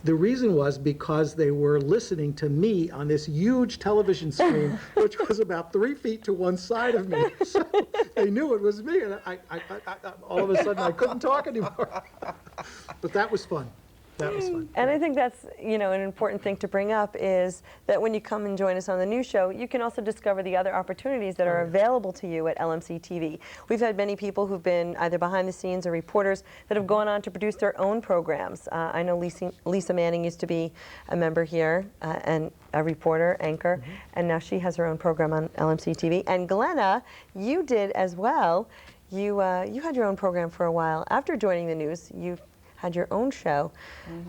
The reason was because they were listening to me on this huge television screen, which was about 3 feet to one side of me. So they knew it was me, and I all of a sudden I couldn't talk anymore. But that was fun. That was fun. And I think that's, you know, an important thing to bring up is that when you come and join us on the news show, you can also discover the other opportunities that are available to you at LMC-TV. We've had many people who've been either behind the scenes or reporters that have gone on to produce their own programs. I know Lisa Manning used to be a member here and a reporter, anchor, and now she has her own program on LMC-TV. And Glenna, you did as well. You had your own program for a while. After joining the news, you had your own show.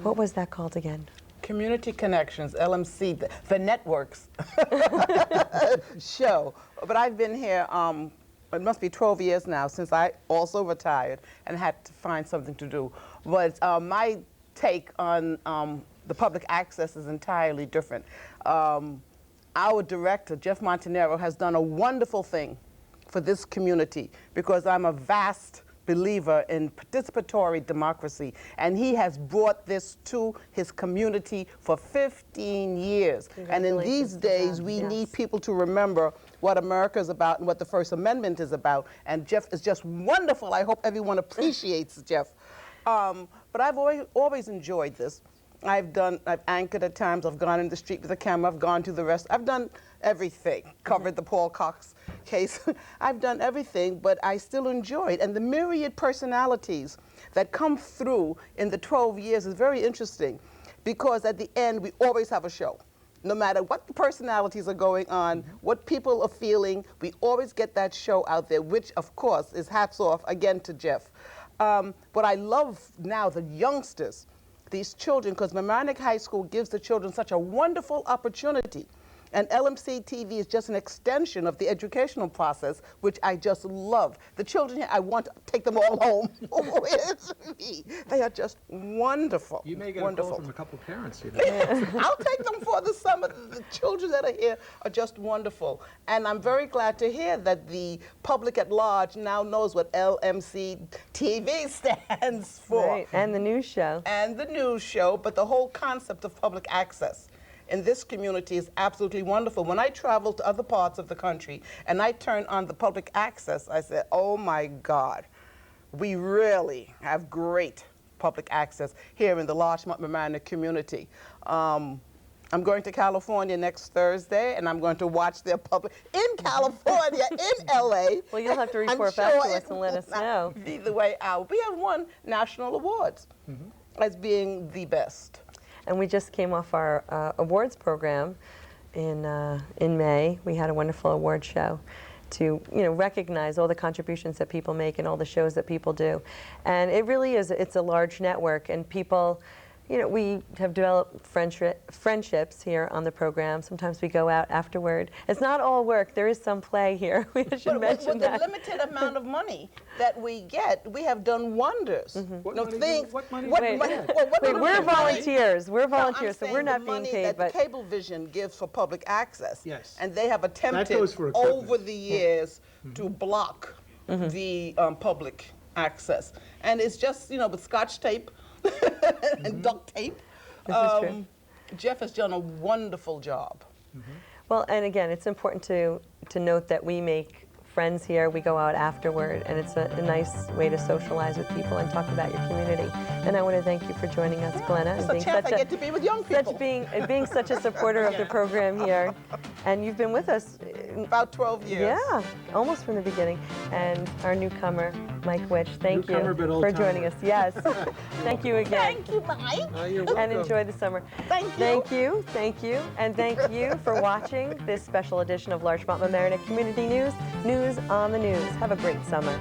What was that called again? Community Connections, LMC, the networks show. But I've been here, it must be 12 years now since I also retired and had to find something to do. But my take on the public access is entirely different. Our director, Jeff Montanero, has done a wonderful thing for this community because I'm a vast believer in participatory democracy, and he has brought this to his community for 15 years. And in these days, we need people to remember what America is about and what the First Amendment is about, and Jeff is just wonderful. I hope everyone appreciates Jeff. But I've always enjoyed this. I've anchored at times, I've gone in the street with a camera, I've gone to the rest, I've done everything, covered the Paul Cox case. I've done everything, but I still enjoy it. And the myriad personalities that come through in the 12 years is very interesting because at the end, we always have a show. No matter what the personalities are going on, what people are feeling, we always get that show out there, which of course is hats off again to Jeff. But I love now the youngsters, these children, because Mamaroneck High School gives the children such a wonderful opportunity. And LMC-TV is just an extension of the educational process, which I just love. The children here, I want to take them all home with me. They are just wonderful. You may get a call from a couple of parents. You know. I'll take them for the summer. The children that are here are just wonderful. And I'm very glad to hear that the public at large now knows what LMC-TV stands for. Right, and the news show. And the news show, but the whole concept of public access. in this community is absolutely wonderful. When I travel to other parts of the country and I turn on the public access, I said, oh my God, we really have great public access here in the Larchmont Mamaroneck community. I'm going to California next Thursday, and I'm going to watch their public in California, in LA. Well, you'll have to report back to us and let us know. Be the way out. We have won national awards as being the best. And we just came off our awards program in May. We had a wonderful award show to recognize all the contributions that people make and all the shows that people do. And it really is, it's a large network, and people, we have developed friendships here on the program. Sometimes we go out afterward. It's not all work. There is some play here. We should mention that. With the limited amount of money that we get, we have done wonders. What money? We're volunteers. We're volunteers, so we're not being paid. But Cablevision gives for public access. Yes. And they have attempted over the years to block the public access. And it's just, with Scotch tape and duct tape. This is true. Jeff has done a wonderful job. Well, and again, it's important to note that we make friends here. We go out afterward, and it's a nice way to socialize with people and talk about your community. And I want to thank you for joining us, Glenna. It's a chance I get to be with young people. Being such a supporter of the program here. And you've been with us about 12 years. Yeah, almost from the beginning. And our newcomer, Mike Witch, thank you for joining us. Yes. Thank you again. Thank you, Mike. You're welcome. And enjoy the summer. Thank you. Thank you. Thank you. And thank you for watching this special edition of Larchmont Mamaroneck Community News. News on the News. Have a great summer.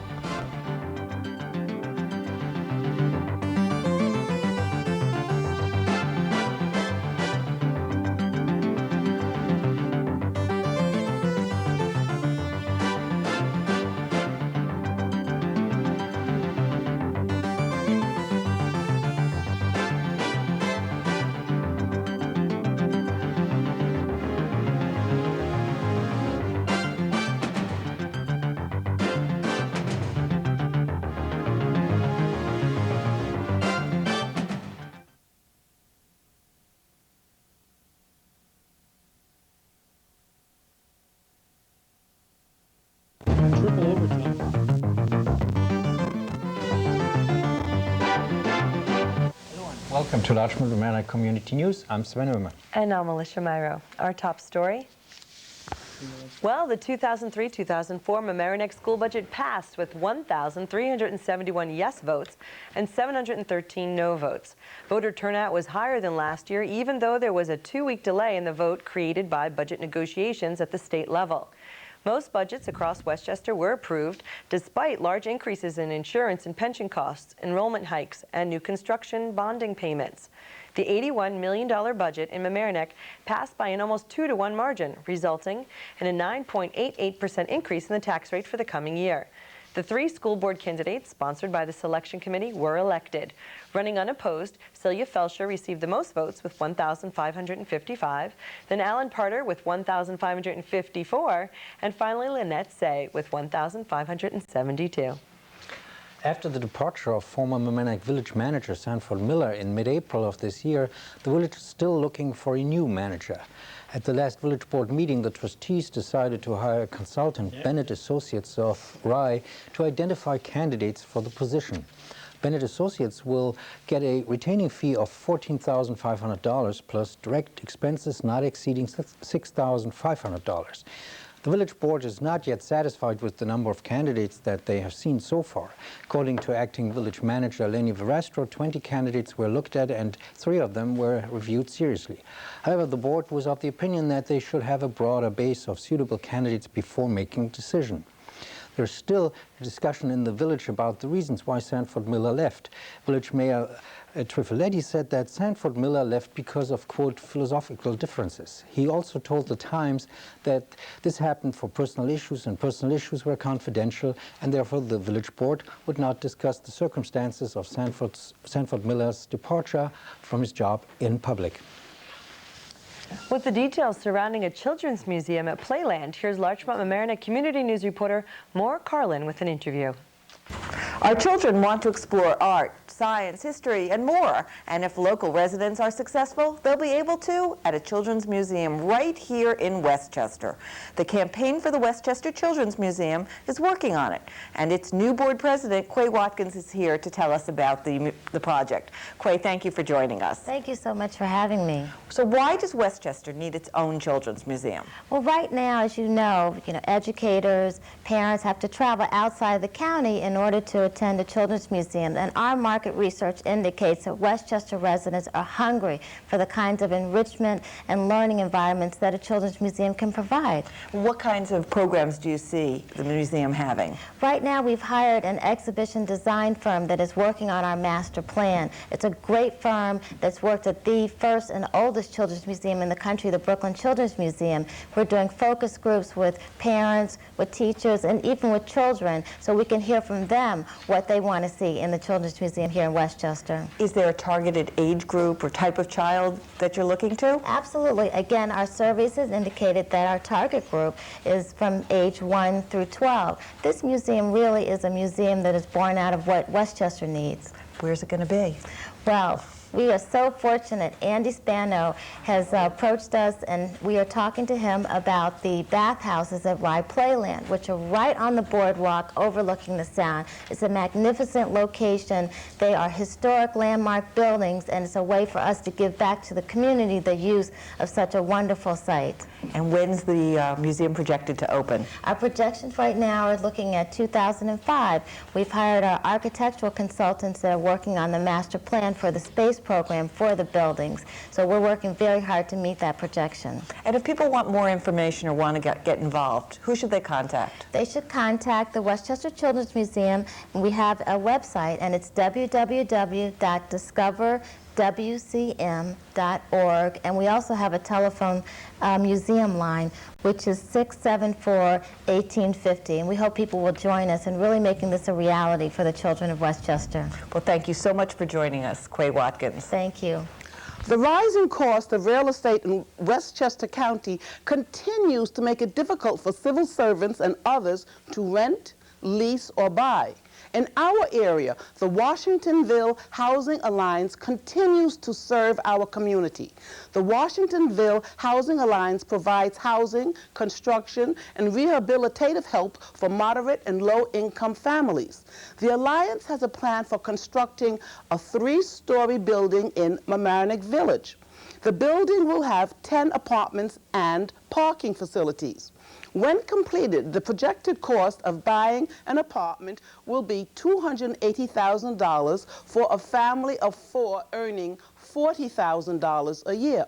Welcome to Larchmont Mamaroneck Community News. I'm Sven. And I'm Alicia Myro. Our top story. Well, the 2003-2004 Mamaroneck school budget passed with 1,371 yes votes and 713 no votes. Voter turnout was higher than last year, even though there was a 2-week delay in the vote created by budget negotiations at the state level. Most budgets across Westchester were approved, despite large increases in insurance and pension costs, enrollment hikes, and new construction bonding payments. The $81 million budget in Mamaroneck passed by an almost 2-to-1 margin, resulting in a 9.88% increase in the tax rate for the coming year. The 3 school board candidates, sponsored by the selection committee, were elected. Running unopposed, Celia Felsher received the most votes with 1,555, then Alan Parter with 1,554, and finally Lynette Say with 1,572. After the departure of former Mamaroneck village manager Sanford Miller in mid-April of this year, the village is still looking for a new manager. At the last village board meeting, the trustees decided to hire consultant Bennett Associates of Rye to identify candidates for the position. Bennett Associates will get a retaining fee of $14,500 plus direct expenses not exceeding $6,500. The village board is not yet satisfied with the number of candidates that they have seen so far. According to acting village manager Lenny Verastro, 20 candidates were looked at and 3 of them were reviewed seriously. However, the board was of the opinion that they should have a broader base of suitable candidates before making a decision. There's still a discussion in the village about the reasons why Sanford Miller left. Village Mayor Trifiletti said that Sanford Miller left because of, quote, philosophical differences. He also told the Times that this happened for personal issues, and personal issues were confidential, and therefore the village board would not discuss the circumstances of Sanford Miller's departure from his job in public. With the details surrounding a children's museum at Playland, here's Larchmont Mamaroneck Community News reporter Maura Carlin with an interview. Our children want to explore art, science, history, and more. And if local residents are successful, they'll be able to at a children's museum right here in Westchester. The Campaign for the Westchester Children's Museum is working on it, and its new board president, Quay Watkins, is here to tell us about the project. Quay, thank you for joining us. Thank you so much for having me. So why does Westchester need its own children's museum? Well, right now, as you know, educators, parents have to travel outside the county in order to attend a children's museum. And our market research indicates that Westchester residents are hungry for the kinds of enrichment and learning environments that a children's museum can provide. What kinds of programs do you see the museum having? Right now, we've hired an exhibition design firm that is working on our master plan. It's a great firm that's worked at the first and oldest children's museum in the country, the Brooklyn Children's Museum. We're doing focus groups with parents, with teachers, and even with children, so we can hear from them what they want to see in the Children's Museum here in Westchester. Is there a targeted age group or type of child that you're looking to? Absolutely. Again, our surveys has indicated that our target group is from age 1 through 12. This museum really is a museum that is born out of what Westchester needs. Where's it going to be? Well, we are so fortunate. Andy Spano has approached us, and we are talking to him about the bathhouses at Rye Playland, which are right on the boardwalk overlooking the Sound. It's a magnificent location. They are historic landmark buildings, and it's a way for us to give back to the community the use of such a wonderful site. And when's the museum projected to open? Our projections right now are looking at 2005. We've hired our architectural consultants that are working on the master plan for the space program for the buildings. So we're working very hard to meet that projection. And if people want more information or want to get involved, who should they contact? They should contact the Westchester Children's Museum, and we have a website, and it's www.discoverwcm.org, and we also have a telephone museum line, which is 674-1850, and we hope people will join us in really making this a reality for the children of Westchester. Well, thank you so much for joining us, Quay Watkins. Thank you. The rising cost of real estate in Westchester County continues to make it difficult for civil servants and others to rent, lease, or buy. In our area, the Washingtonville Housing Alliance continues to serve our community. The Washingtonville Housing Alliance provides housing, construction, and rehabilitative help for moderate and low-income families. The Alliance has a plan for constructing a 3-story building in Mamaroneck Village. The building will have 10 apartments and parking facilities. When completed, the projected cost of buying an apartment will be $280,000 for a family of 4 earning $40,000 a year.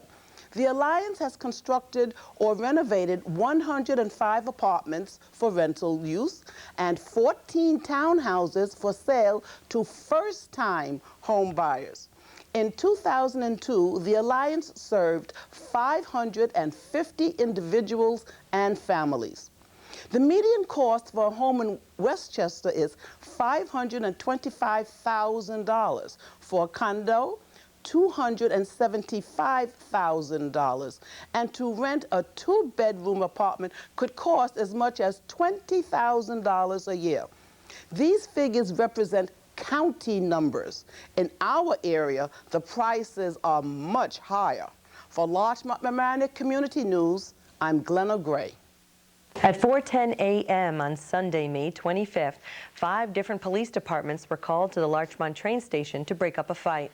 The Alliance has constructed or renovated 105 apartments for rental use and 14 townhouses for sale to first-time home buyers. In 2002, the Alliance served 550 individuals and families. The median cost for a home in Westchester is $525,000. For a condo, $275,000. And to rent a 2-bedroom apartment could cost as much as $20,000 a year. These figures represent county numbers. In our area, the prices are much higher. For Larchmont Mamaroneck Community News, I'm Glenna Gray. At 4:10 a.m. on Sunday, May 25th, 5 different police departments were called to the Larchmont train station to break up a fight.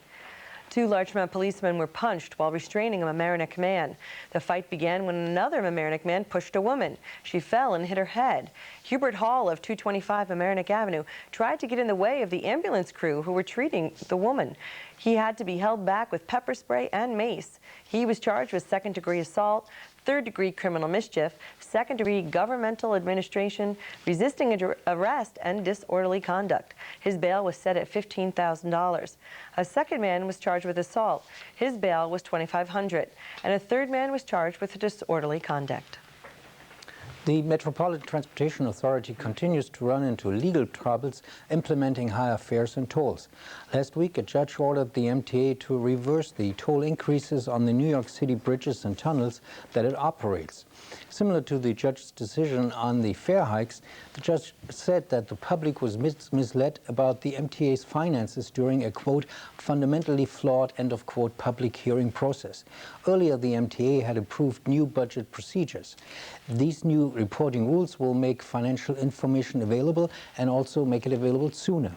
2 Larchmont policemen were punched while restraining a Mamaroneck man. The fight began when another Mamaroneck man pushed a woman. She fell and hit her head. Hubert Hall of 225 Mamaroneck Avenue tried to get in the way of the ambulance crew who were treating the woman. He had to be held back with pepper spray and mace. He was charged with 2nd-degree assault, 3rd-degree criminal mischief, 2nd-degree governmental administration, resisting arrest, and disorderly conduct. His bail was set at $15,000. A second man was charged with assault. His bail was $2,500, and a third man was charged with disorderly conduct. The Metropolitan Transportation Authority continues to run into legal troubles implementing higher fares and tolls. Last week, a judge ordered the MTA to reverse the toll increases on the New York City bridges and tunnels that it operates. Similar to the judge's decision on the fare hikes, the judge said that the public was misled about the MTA's finances during a, quote, fundamentally flawed, end of quote, public hearing process. Earlier, the MTA had approved new budget procedures. These new reporting rules will make financial information available and also make it available sooner.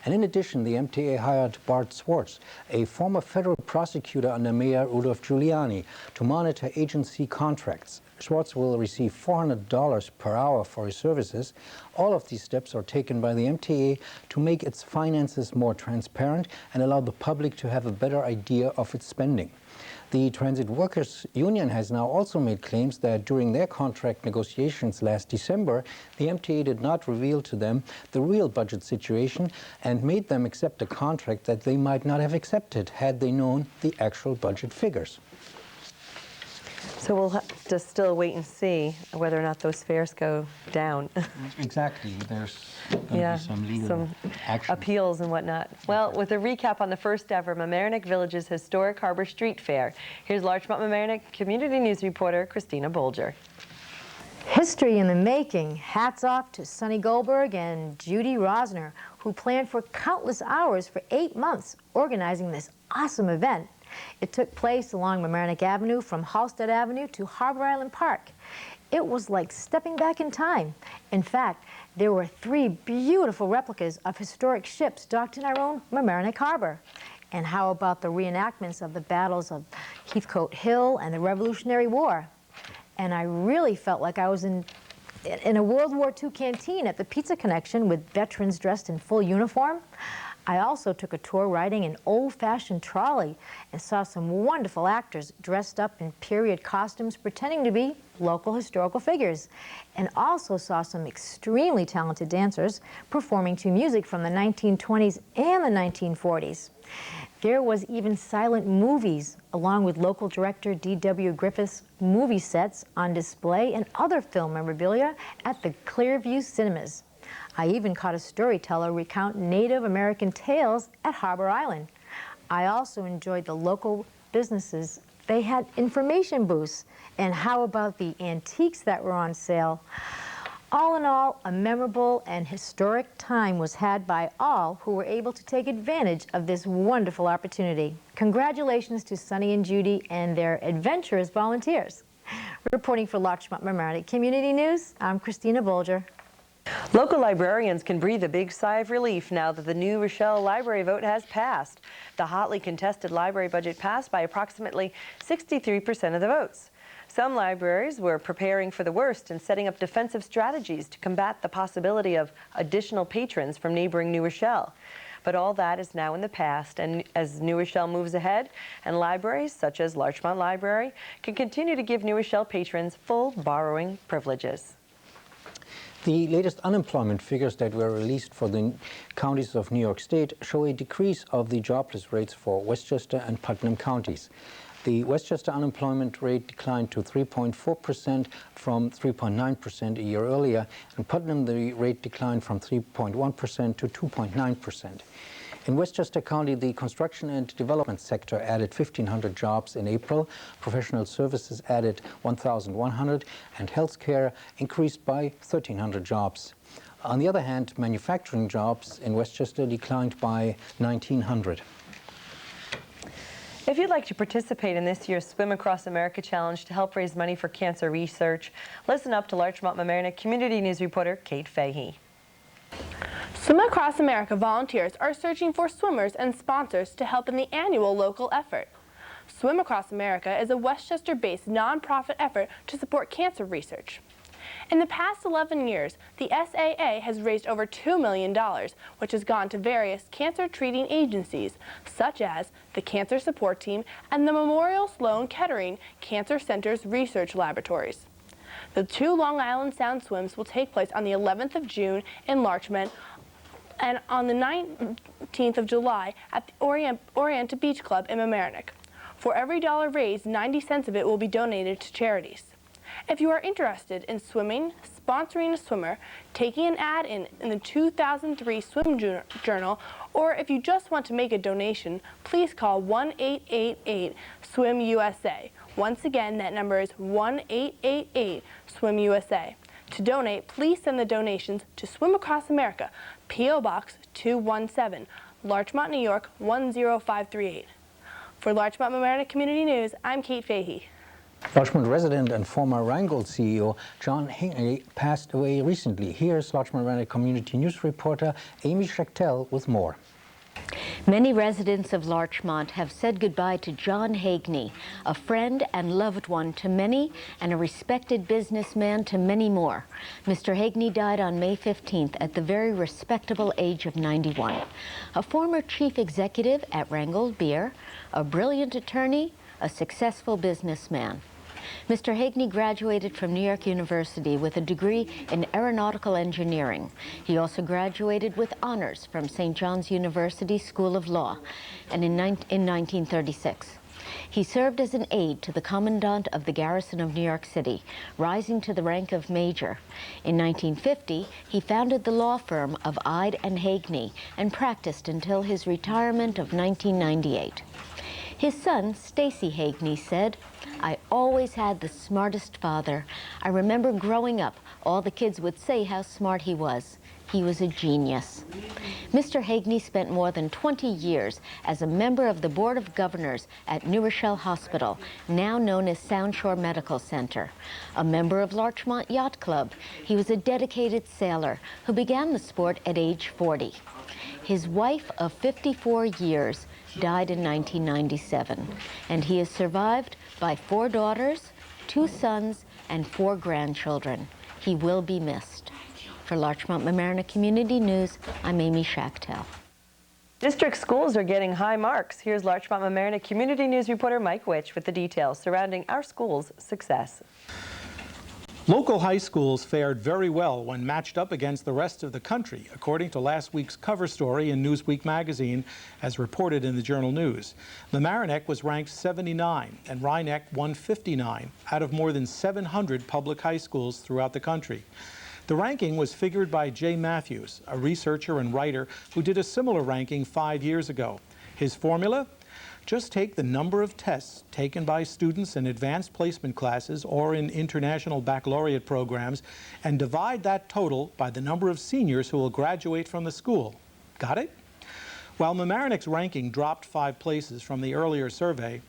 And in addition, the MTA hired Bart Swartz, a former federal prosecutor under Mayor Rudolph Giuliani, to monitor agency contracts. Swartz will receive $400 per hour for his services. All of these steps are taken by the MTA to make its finances more transparent and allow the public to have a better idea of its spending. The Transit Workers Union has now also made claims that during their contract negotiations last December, the MTA did not reveal to them the real budget situation and made them accept a contract that they might not have accepted had they known the actual budget figures. So we'll have to still wait and see whether or not those fares go down. Exactly. There's going to be some legal action. Appeals and whatnot. Well, with a recap on the first ever Mamaroneck Village's historic Harbor Street Fair, here's Larchmont Mamaroneck Community News reporter Christina Bolger. History in the making. Hats off to Sonny Goldberg and Judy Rosner, who planned for countless hours for 8 months organizing this awesome event. It took place along Mamaroneck Avenue from Halsted Avenue to Harbor Island Park. It was like stepping back in time. In fact, there were 3 beautiful replicas of historic ships docked in our own Mamaroneck Harbor. And how about the reenactments of the battles of Heathcote Hill and the Revolutionary War? And I really felt like I was in a World War II canteen at the Pizza Connection with veterans dressed in full uniform. I also took a tour riding an old-fashioned trolley and saw some wonderful actors dressed up in period costumes pretending to be local historical figures, and also saw some extremely talented dancers performing to music from the 1920s and the 1940s. There was even silent movies, along with local director D.W. Griffith's movie sets on display and other film memorabilia at the Clearview Cinemas. I even caught a storyteller recount Native American tales at Harbor Island. I also enjoyed the local businesses. They had information booths. And how about the antiques that were on sale? All in all, a memorable and historic time was had by all who were able to take advantage of this wonderful opportunity. Congratulations to Sonny and Judy and their adventurous volunteers. Reporting for Larchmont Mamaroneck Community News, I'm Christina Bolger. Local librarians can breathe a big sigh of relief now that the New Rochelle library vote has passed. The hotly contested library budget passed by approximately 63% of the votes. Some libraries were preparing for the worst and setting up defensive strategies to combat the possibility of additional patrons from neighboring New Rochelle. But all that is now in the past, and as New Rochelle moves ahead, and libraries such as Larchmont Library can continue to give New Rochelle patrons full borrowing privileges. The latest unemployment figures that were released for the counties of New York State show a decrease of the jobless rates for Westchester and Putnam counties. The Westchester unemployment rate declined to 3.4% from 3.9% a year earlier. In Putnam, the rate declined from 3.1% to 2.9%. In Westchester County, the construction and development sector added 1,500 jobs in April. Professional services added 1,100, and healthcare increased by 1,300 jobs. On the other hand, manufacturing jobs in Westchester declined by 1,900. If you'd like to participate in this year's Swim Across America Challenge to help raise money for cancer research, listen up to Larchmont Mamaroneck Community News reporter Kate Fahey. Swim Across America volunteers are searching for swimmers and sponsors to help in the annual local effort. Swim Across America is a Westchester-based nonprofit effort to support cancer research. In the past 11 years, the SAA has raised over $2 million, which has gone to various cancer-treating agencies, such as the Cancer Support Team and the Memorial Sloan Kettering Cancer Center's research laboratories. The 2 Long Island Sound swims will take place on the 11th of June in Larchmont and on the 19th of July at the Orienta Beach Club in Mamaroneck. For every dollar raised, 90 cents of it will be donated to charities. If you are interested in swimming, sponsoring a swimmer, taking an ad in the 2003 Swim Journal, or if you just want to make a donation, please call 1-888-SWIM-USA Once again, that number is 1-888-SWIM-USA. To donate, please send the donations to Swim Across America, P.O. Box 217, Larchmont, New York 10538. For Larchmont Mamaroneck Community News, I'm Kate Fahey. Larchmont resident and former Rheingold CEO John Hinckley passed away recently. Here's Larchmont Mamaroneck Community News reporter Amy Schachtel with more. Many residents of Larchmont have said goodbye to John Hagney, a friend and loved one to many and a respected businessman to many more. Mr. Hagney died on May 15th at the very respectable age of 91. A former chief executive at Rheingold Beer, a brilliant attorney, a successful businessman. Mr. Hagney graduated from New York University with a degree in aeronautical engineering. He also graduated with honors from St. John's University School of Law and in 1936. He served as an aide to the Commandant of the Garrison of New York City, rising to the rank of Major. In 1950, he founded the law firm of Ide and Hagney and practiced until his retirement of 1998. His son, Stacy Hagney, said, "I always had the smartest father. I remember growing up, all the kids would say how smart he was. He was a genius." Mr. Hagney spent more than 20 years as a member of the Board of Governors at New Rochelle Hospital, now known as Sound Shore Medical Center. A member of Larchmont Yacht Club, he was a dedicated sailor who began the sport at age 40. His wife of 54 years died in 1997, and he is survived by 4 daughters, 2 sons, and 4 grandchildren. He will be missed. For Larchmont Mamaroneck Community News, I'm Amy Schachtel. District schools are getting high marks. Here's Larchmont Mamaroneck Community News reporter Mike Witch with the details surrounding our school's success. Local high schools fared very well when matched up against the rest of the country, according to last week's cover story in Newsweek magazine, as reported in the Journal News. Mamaroneck was ranked 79 and Rhinebeck 159 out of more than 700 public high schools throughout the country. The ranking was figured by Jay Matthews, a researcher and writer who did a similar ranking 5 years ago. His formula? Just take the number of tests taken by students in advanced placement classes or in international baccalaureate programs and divide that total by the number of seniors who will graduate from the school. Got it? While Mamaroneck's ranking dropped 5 places from the earlier survey,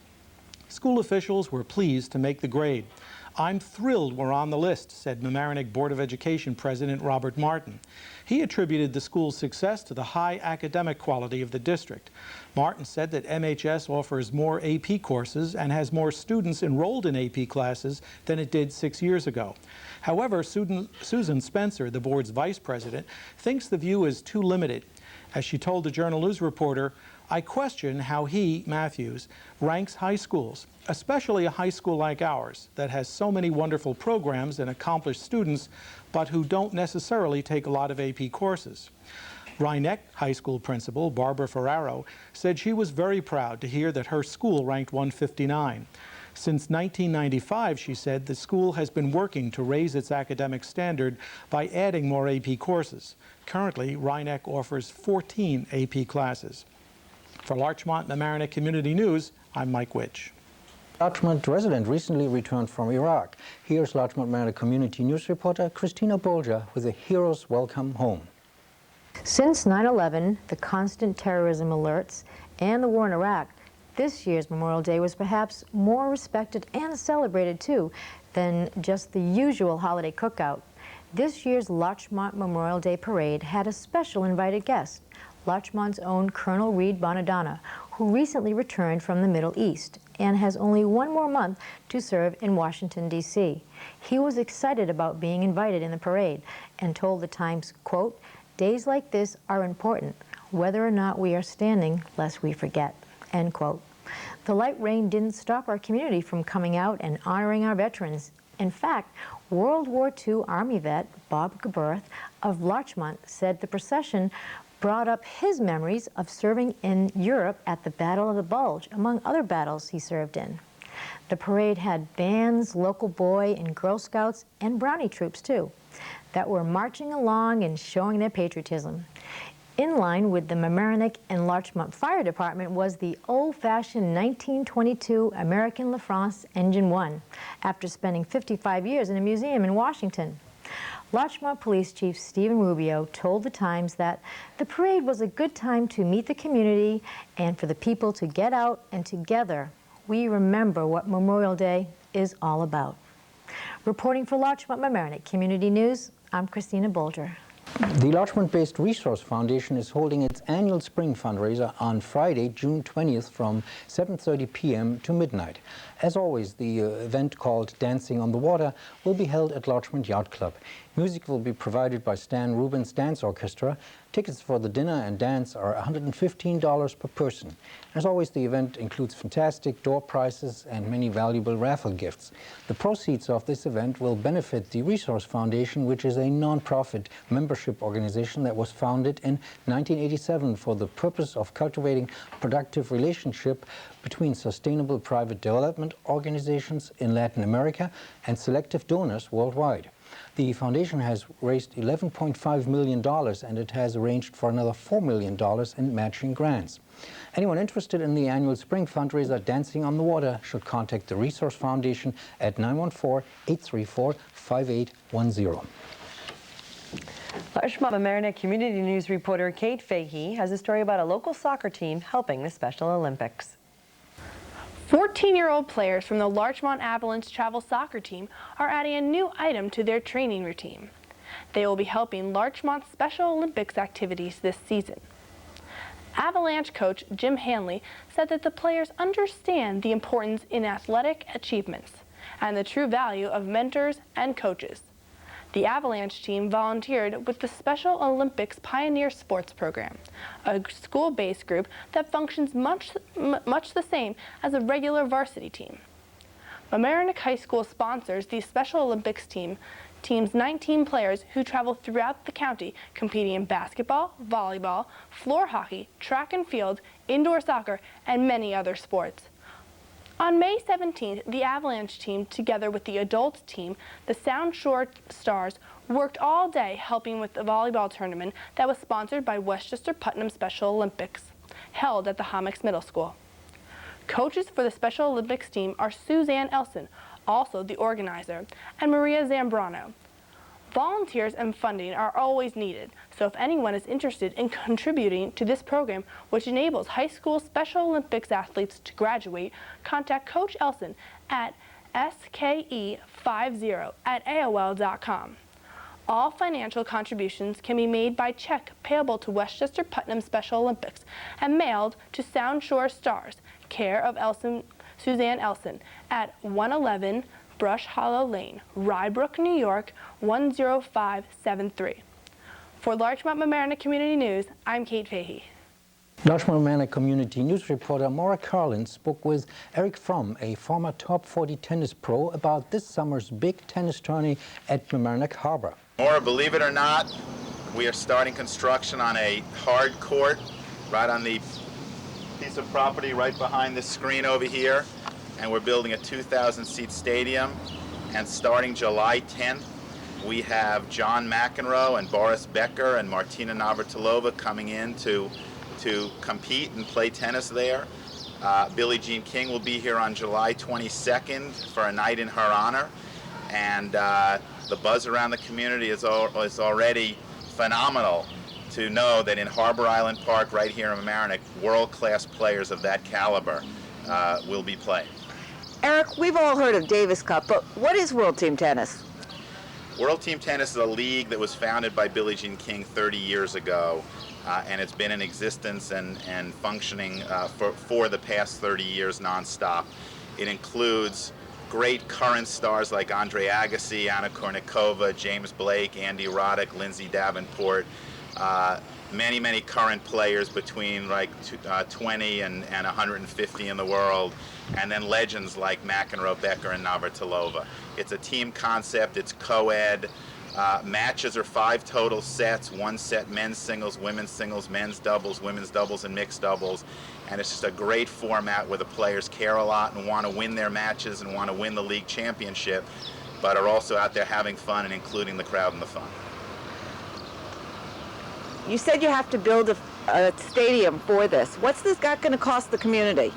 school officials were pleased to make the grade. "I'm thrilled we're on the list," said Mamaroneck Board of Education President Robert Martin. He attributed the school's success to the high academic quality of the district. Martin said that MHS offers more AP courses and has more students enrolled in AP classes than it did 6 years ago. However, Susan Spencer, the board's vice president, thinks the view is too limited. As she told the Journal News reporter, "I question how he, Matthews, ranks high schools, especially a high school like ours that has so many wonderful programs and accomplished students, but who don't necessarily take a lot of AP courses." Rhinebeck High School principal Barbara Ferraro said she was very proud to hear that her school ranked 159. Since 1995, she said, the school has been working to raise its academic standard by adding more AP courses. Currently, Rhinebeck offers 14 AP classes. For Larchmont Mamaroneck Community News, I'm Mike Witch. Larchmont resident recently returned from Iraq. Here's Larchmont Mamaroneck Community News reporter Christina Bolger with a hero's welcome home. Since 9/11, the constant terrorism alerts, and the war in Iraq, this year's Memorial Day was perhaps more respected and celebrated too than just the usual holiday cookout. This year's Larchmont Memorial Day Parade had a special invited guest, Larchmont's own Colonel Reed Bonadonna, who recently returned from the Middle East and has only 1 more month to serve in Washington, D.C. He was excited about being invited in the parade and told the Times, quote, "Days like this are important, whether or not we are standing, lest we forget," end quote. The light rain didn't stop our community from coming out and honoring our veterans. In fact, World War II Army vet Bob Gaberth of Larchmont said the procession brought up his memories of serving in Europe at the Battle of the Bulge, among other battles he served in. The parade had bands, local Boy and Girl Scouts, and Brownie troops too, that were marching along and showing their patriotism. In line with the Mamaroneck and Larchmont Fire Department was the old-fashioned 1922 American LaFrance Engine 1, after spending 55 years in a museum in Washington. Larchmont Police Chief Stephen Rubio told the Times that the parade was a good time to meet the community and for the people to get out, and together we remember what Memorial Day is all about. Reporting for Larchmont Mamaroneck Community News, I'm Christina Bolger. The Larchmont-based Resource Foundation is holding its annual spring fundraiser on Friday, June 20th from 7:30 p.m. to midnight. As always, the event called Dancing on the Water will be held at Larchmont Yacht Club. Music will be provided by Stan Rubin's Dance Orchestra. Tickets for the dinner and dance are $115 per person. As always, the event includes fantastic door prizes and many valuable raffle gifts. The proceeds of this event will benefit the Resource Foundation, which is a non-profit membership organization that was founded in 1987 for the purpose of cultivating productive relationship between sustainable private development organizations in Latin America and selective donors worldwide. The foundation has raised $11.5 million, and it has arranged for another $4 million in matching grants. Anyone interested in the annual spring fundraiser Dancing on the Water should contact the Resource Foundation at 914-834-5810. Larchmont Mamaroneck Community News reporter Kate Fahey has a story about a local soccer team helping the Special Olympics. 14-year-old players from the Larchmont Avalanche travel soccer team are adding a new item to their training routine. They will be helping Larchmont's Special Olympics activities this season. Avalanche coach Jim Hanley said that the players understand the importance in athletic achievements and the true value of mentors and coaches. The Avalanche team volunteered with the Special Olympics Pioneer Sports Program, a school-based group that functions much the same as a regular varsity team. Mamaroneck High School sponsors the Special Olympics team's 19 players who travel throughout the county competing in basketball, volleyball, floor hockey, track and field, indoor soccer, and many other sports. On May 17th, the Avalanche team, together with the adult team, the Sound Shore Stars, worked all day helping with the volleyball tournament that was sponsored by Westchester Putnam Special Olympics, held at the Hommocks Middle School. Coaches for the Special Olympics team are Suzanne Elson, also the organizer, and Maria Zambrano. Volunteers and funding are always needed, so if anyone is interested in contributing to this program, which enables high school Special Olympics athletes to graduate, contact Coach Elson at ske50@aol.com. All financial contributions can be made by check payable to Westchester Putnam Special Olympics and mailed to Sound Shore Stars, care of Suzanne Elson, at 111 Brush Hollow Lane, Rybrook, New York, 10573. For Larchmont Mamaroneck Community News, I'm Kate Fahey. Larchmont Mamaroneck Community News reporter Maura Carlin spoke with Eric Fromm, a former top 40 tennis pro, about this summer's big tennis tourney at Mamaroneck Harbor. Maura, believe it or not, we are starting construction on a hard court right on the piece of property right behind this screen over here. And we're building a 2,000-seat stadium. And starting July 10th, we have John McEnroe and Boris Becker and Martina Navratilova coming in to compete and play tennis there. Billie Jean King will be here on July 22nd for a night in her honor. And the buzz around the community is already phenomenal to know that in Harbor Island Park right here in Mamaroneck, world-class players of that caliber will be playing. Eric, we've all heard of Davis Cup, but what is World Team Tennis? World Team Tennis is a league that was founded by Billie Jean King 30 years ago, and it's been in existence and functioning for the past 30 years nonstop. It includes great current stars like Andre Agassi, Anna Kournikova, James Blake, Andy Roddick, Lindsay Davenport, many current players between like 20 and 150 in the world, and then legends like McEnroe, Becker, and Navratilova. It's a team concept, it's co-ed. Matches are 5 total sets, 1 set men's singles, women's doubles, women's doubles, and mixed doubles. And it's just a great format where the players care a lot and want to win their matches and want to win the league championship, but are also out there having fun and including the crowd in the fun. you said you have to build a stadium for this. What's this going to cost the community?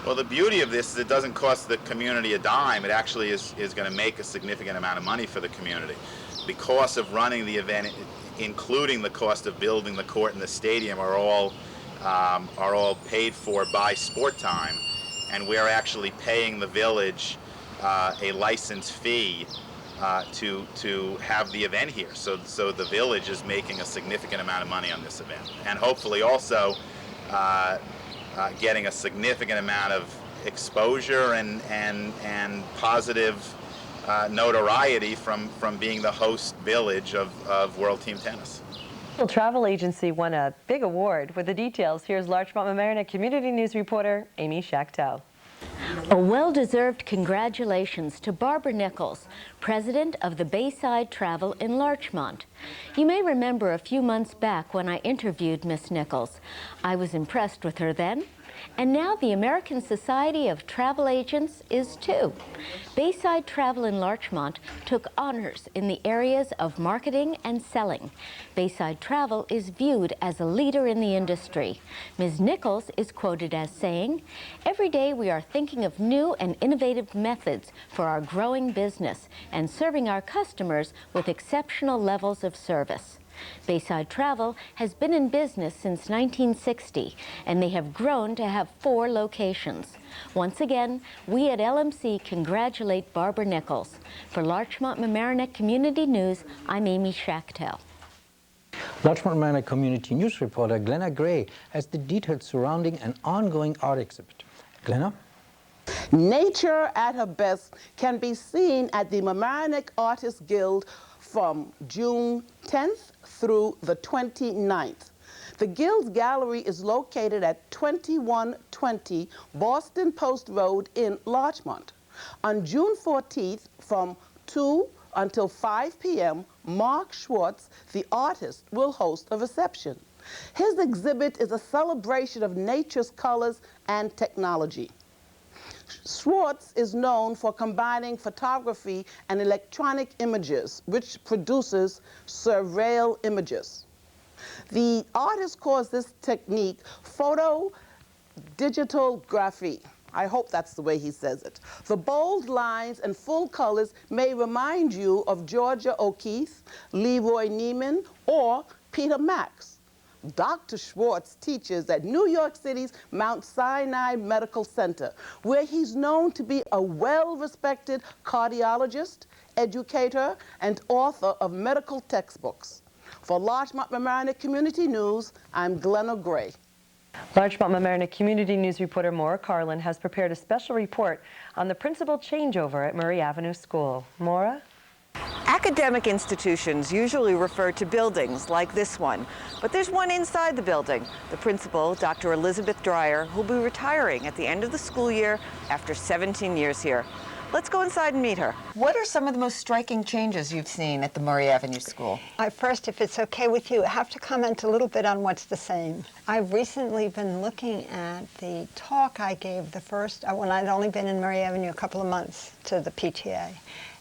Well, the beauty of this is it doesn't cost the community a dime. It actually is going to make a significant amount of money for the community. The cost of running the event, including the cost of building the court and the stadium, are all paid for by Sport Time, and we're actually paying the village a license fee to have the event here. So the village is making a significant amount of money on this event, and hopefully also getting a significant amount of exposure and positive notoriety from being the host village of World Team Tennis. The travel agency won a big award. With the details, here's Larchmont Mamaroneck Community News reporter Amy Schachtel. A well-deserved congratulations to Barbara Nichols, president of the Bayside Travel in Larchmont. You may remember a few months back when I interviewed Miss Nichols. I was impressed with her then, and now the American Society of Travel Agents is too. Bayside Travel in Larchmont took honors in the areas of marketing and selling. Bayside Travel is viewed as a leader in the industry. Ms. Nichols is quoted as saying, "Every day we are thinking of new and innovative methods for our growing business and serving our customers with exceptional levels of service." Bayside Travel has been in business since 1960, and they have grown to have 4 locations. Once again, we at LMC congratulate Barbara Nichols. For Larchmont Mamaroneck Community News, I'm Amy Schachtel. Larchmont Mamaroneck Community News reporter Glenna Gray has the details surrounding an ongoing art exhibit. Glenna? Nature at her best can be seen at the Mamaroneck Artists Guild from June 10th through the 29th. The Guild's gallery is located at 2120 Boston Post Road in Larchmont. On June 14th from 2 until 5 p.m., Mark Schwartz, the artist, will host a reception. His exhibit is a celebration of nature's colors and technology. Schwartz is known for combining photography and electronic images, which produces surreal images. The artist calls this technique photo-digital-graphy. I hope that's the way he says it. The bold lines and full colors may remind you of Georgia O'Keeffe, Leroy Neiman, or Peter Max. Dr. Schwartz teaches at New York City's Mount Sinai Medical Center, where he's known to be a well-respected cardiologist, educator, and author of medical textbooks. For Larchmont Mamaroneck Community News, I'm Glenna Gray. Larchmont Mamaroneck Community News reporter Maura Carlin has prepared a special report on the principal changeover at Murray Avenue School. Maura? Academic institutions usually refer to buildings like this one, but there's one inside the building. The principal, Dr. Elizabeth Dreyer, who'll be retiring at the end of the school year after 17 years here. Let's go inside and meet her. What are some of the most striking changes you've seen at the Murray Avenue School? I first, if it's okay with you, have to comment a little bit on what's the same. I've recently been looking at the talk I gave the first, when I'd only been in Murray Avenue a couple of months, to the PTA.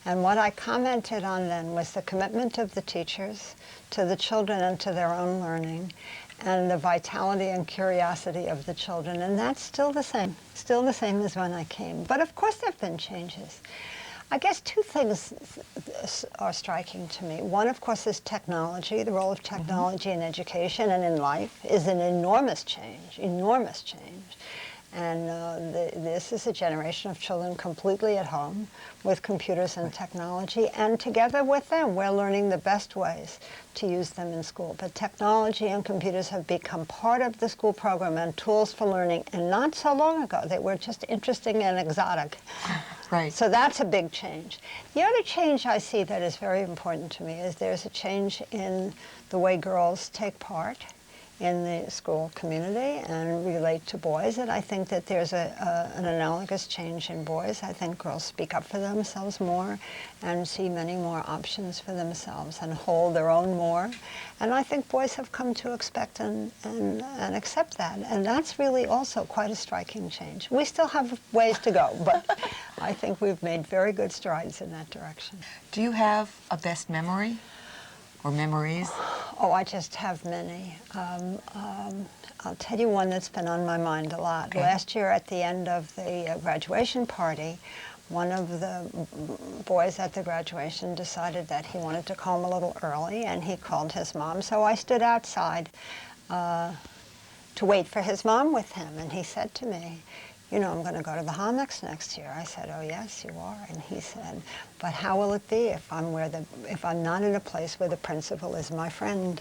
And what I commented on then was the commitment of the teachers to the children and to their own learning, and the vitality and curiosity of the children. And that's still the same as when I came. But of course there have been changes. I guess 2 things are striking to me. One, of course, is technology. The role of technology in education and in life is an enormous change, enormous change. And this is a generation of children completely at home with computers and technology, and together with them, we're learning the best ways to use them in school. But technology and computers have become part of the school program and tools for learning, and not so long ago, they were just interesting and exotic. Right. So that's a big change. The other change I see that is very important to me is there's a change in the way girls take part in the school community and relate to boys, and I think that there's an analogous change in boys. I think girls speak up for themselves more and see many more options for themselves and hold their own more, and I think boys have come to expect and accept that, and that's really also quite a striking change. We still have ways to go, but I think we've made very good strides in that direction. Do you have a best memory? or memories? Oh, I just have many. I'll tell you one that's been on my mind a lot. Okay. Last year at the end of the graduation party, one of the boys at the graduation decided that he wanted to go home a little early, and he called his mom. So I stood outside to wait for his mom with him, and he said to me, you know, I'm going to go to the Bahamas next year. I said, oh yes, you are. And he said, but how will it be if I'm not in a place where the principal is my friend?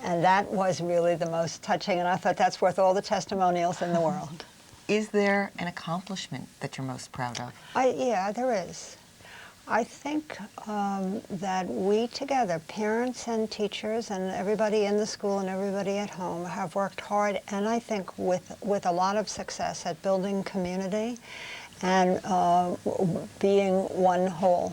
And that was really the most touching, and I thought that's worth all the testimonials in the world. Is there an accomplishment that you're most proud of? Yeah, there is. I think that we together, parents and teachers and everybody in the school and everybody at home, have worked hard, and I think with a lot of success at building community and being one whole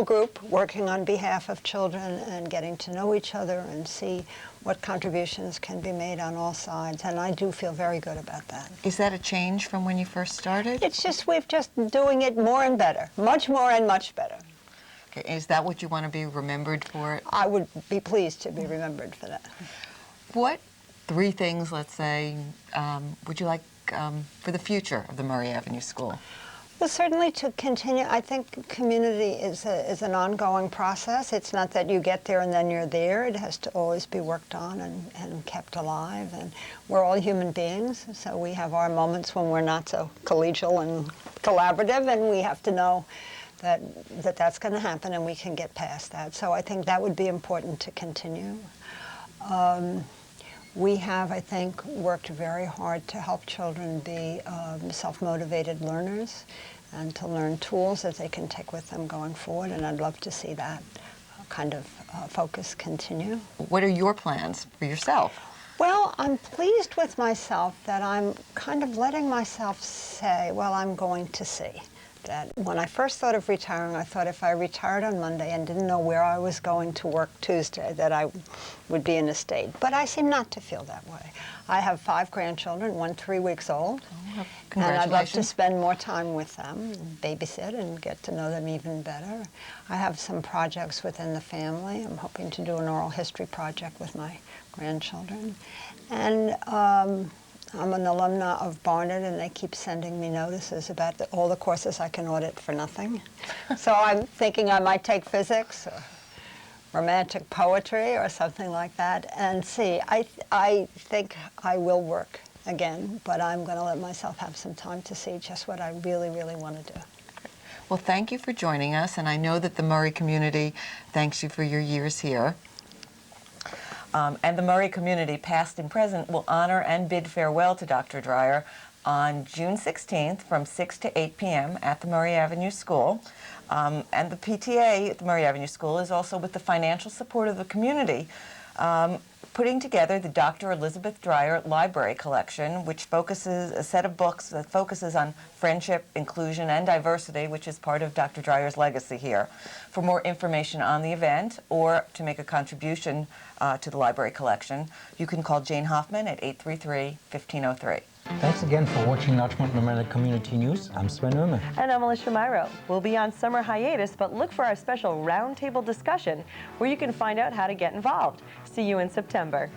group working on behalf of children and getting to know each other and see what contributions can be made on all sides, and I do feel very good about that. Is that a change from when you first started? It's just, we've just doing it more and better, much more and much better. Okay, is that what you want to be remembered for? I would be pleased to be remembered for that. What 3 things, let's say, would you like for the future of the Murray Avenue School? Well, certainly to continue. I think community is an ongoing process. It's not that you get there and then you're there. It has to always be worked on and kept alive. And we're all human beings, so we have our moments when we're not so collegial and collaborative, and we have to know that that's going to happen and we can get past that. So I think that would be important to continue. We have, I think, worked very hard to help children be self-motivated learners and to learn tools that they can take with them going forward, and I'd love to see that kind of focus continue. What are your plans for yourself? Well, I'm pleased with myself that I'm kind of letting myself say, well, I'm going to see. That when I first thought of retiring, I thought if I retired on Monday and didn't know where I was going to work Tuesday, that I would be in a state. But I seem not to feel that way. I have 5 grandchildren, 1 3 weeks old. Oh, and I'd love to spend more time with them, babysit and get to know them even better. I have some projects within the family. I'm hoping to do an oral history project with my grandchildren. And I'm an alumna of Barnard, and they keep sending me notices about all the courses I can audit for nothing. So I'm thinking I might take physics or romantic poetry or something like that and see. I think I will work again, but I'm going to let myself have some time to see just what I really, really want to do. Well, thank you for joining us, and I know that the Murray community thanks you for your years here. And the Murray community, past and present, will honor and bid farewell to Dr. Dreyer on June 16th from 6 to 8 p.m. at the Murray Avenue School. And the PTA at the Murray Avenue School is also, with the financial support of the community, putting together the Dr. Elizabeth Dreyer Library Collection, which focuses a set of books that focuses on friendship, inclusion, and diversity, which is part of Dr. Dreyer's legacy here. For more information on the event or to make a contribution to the library collection, you can call Jane Hoffman at 833-1503. Thanks again for watching Larchmont Mamaroneck Community News. I'm Sven. And I'm Alicia Myro. We'll be on summer hiatus, but look for our special roundtable discussion where you can find out how to get involved. See you in September.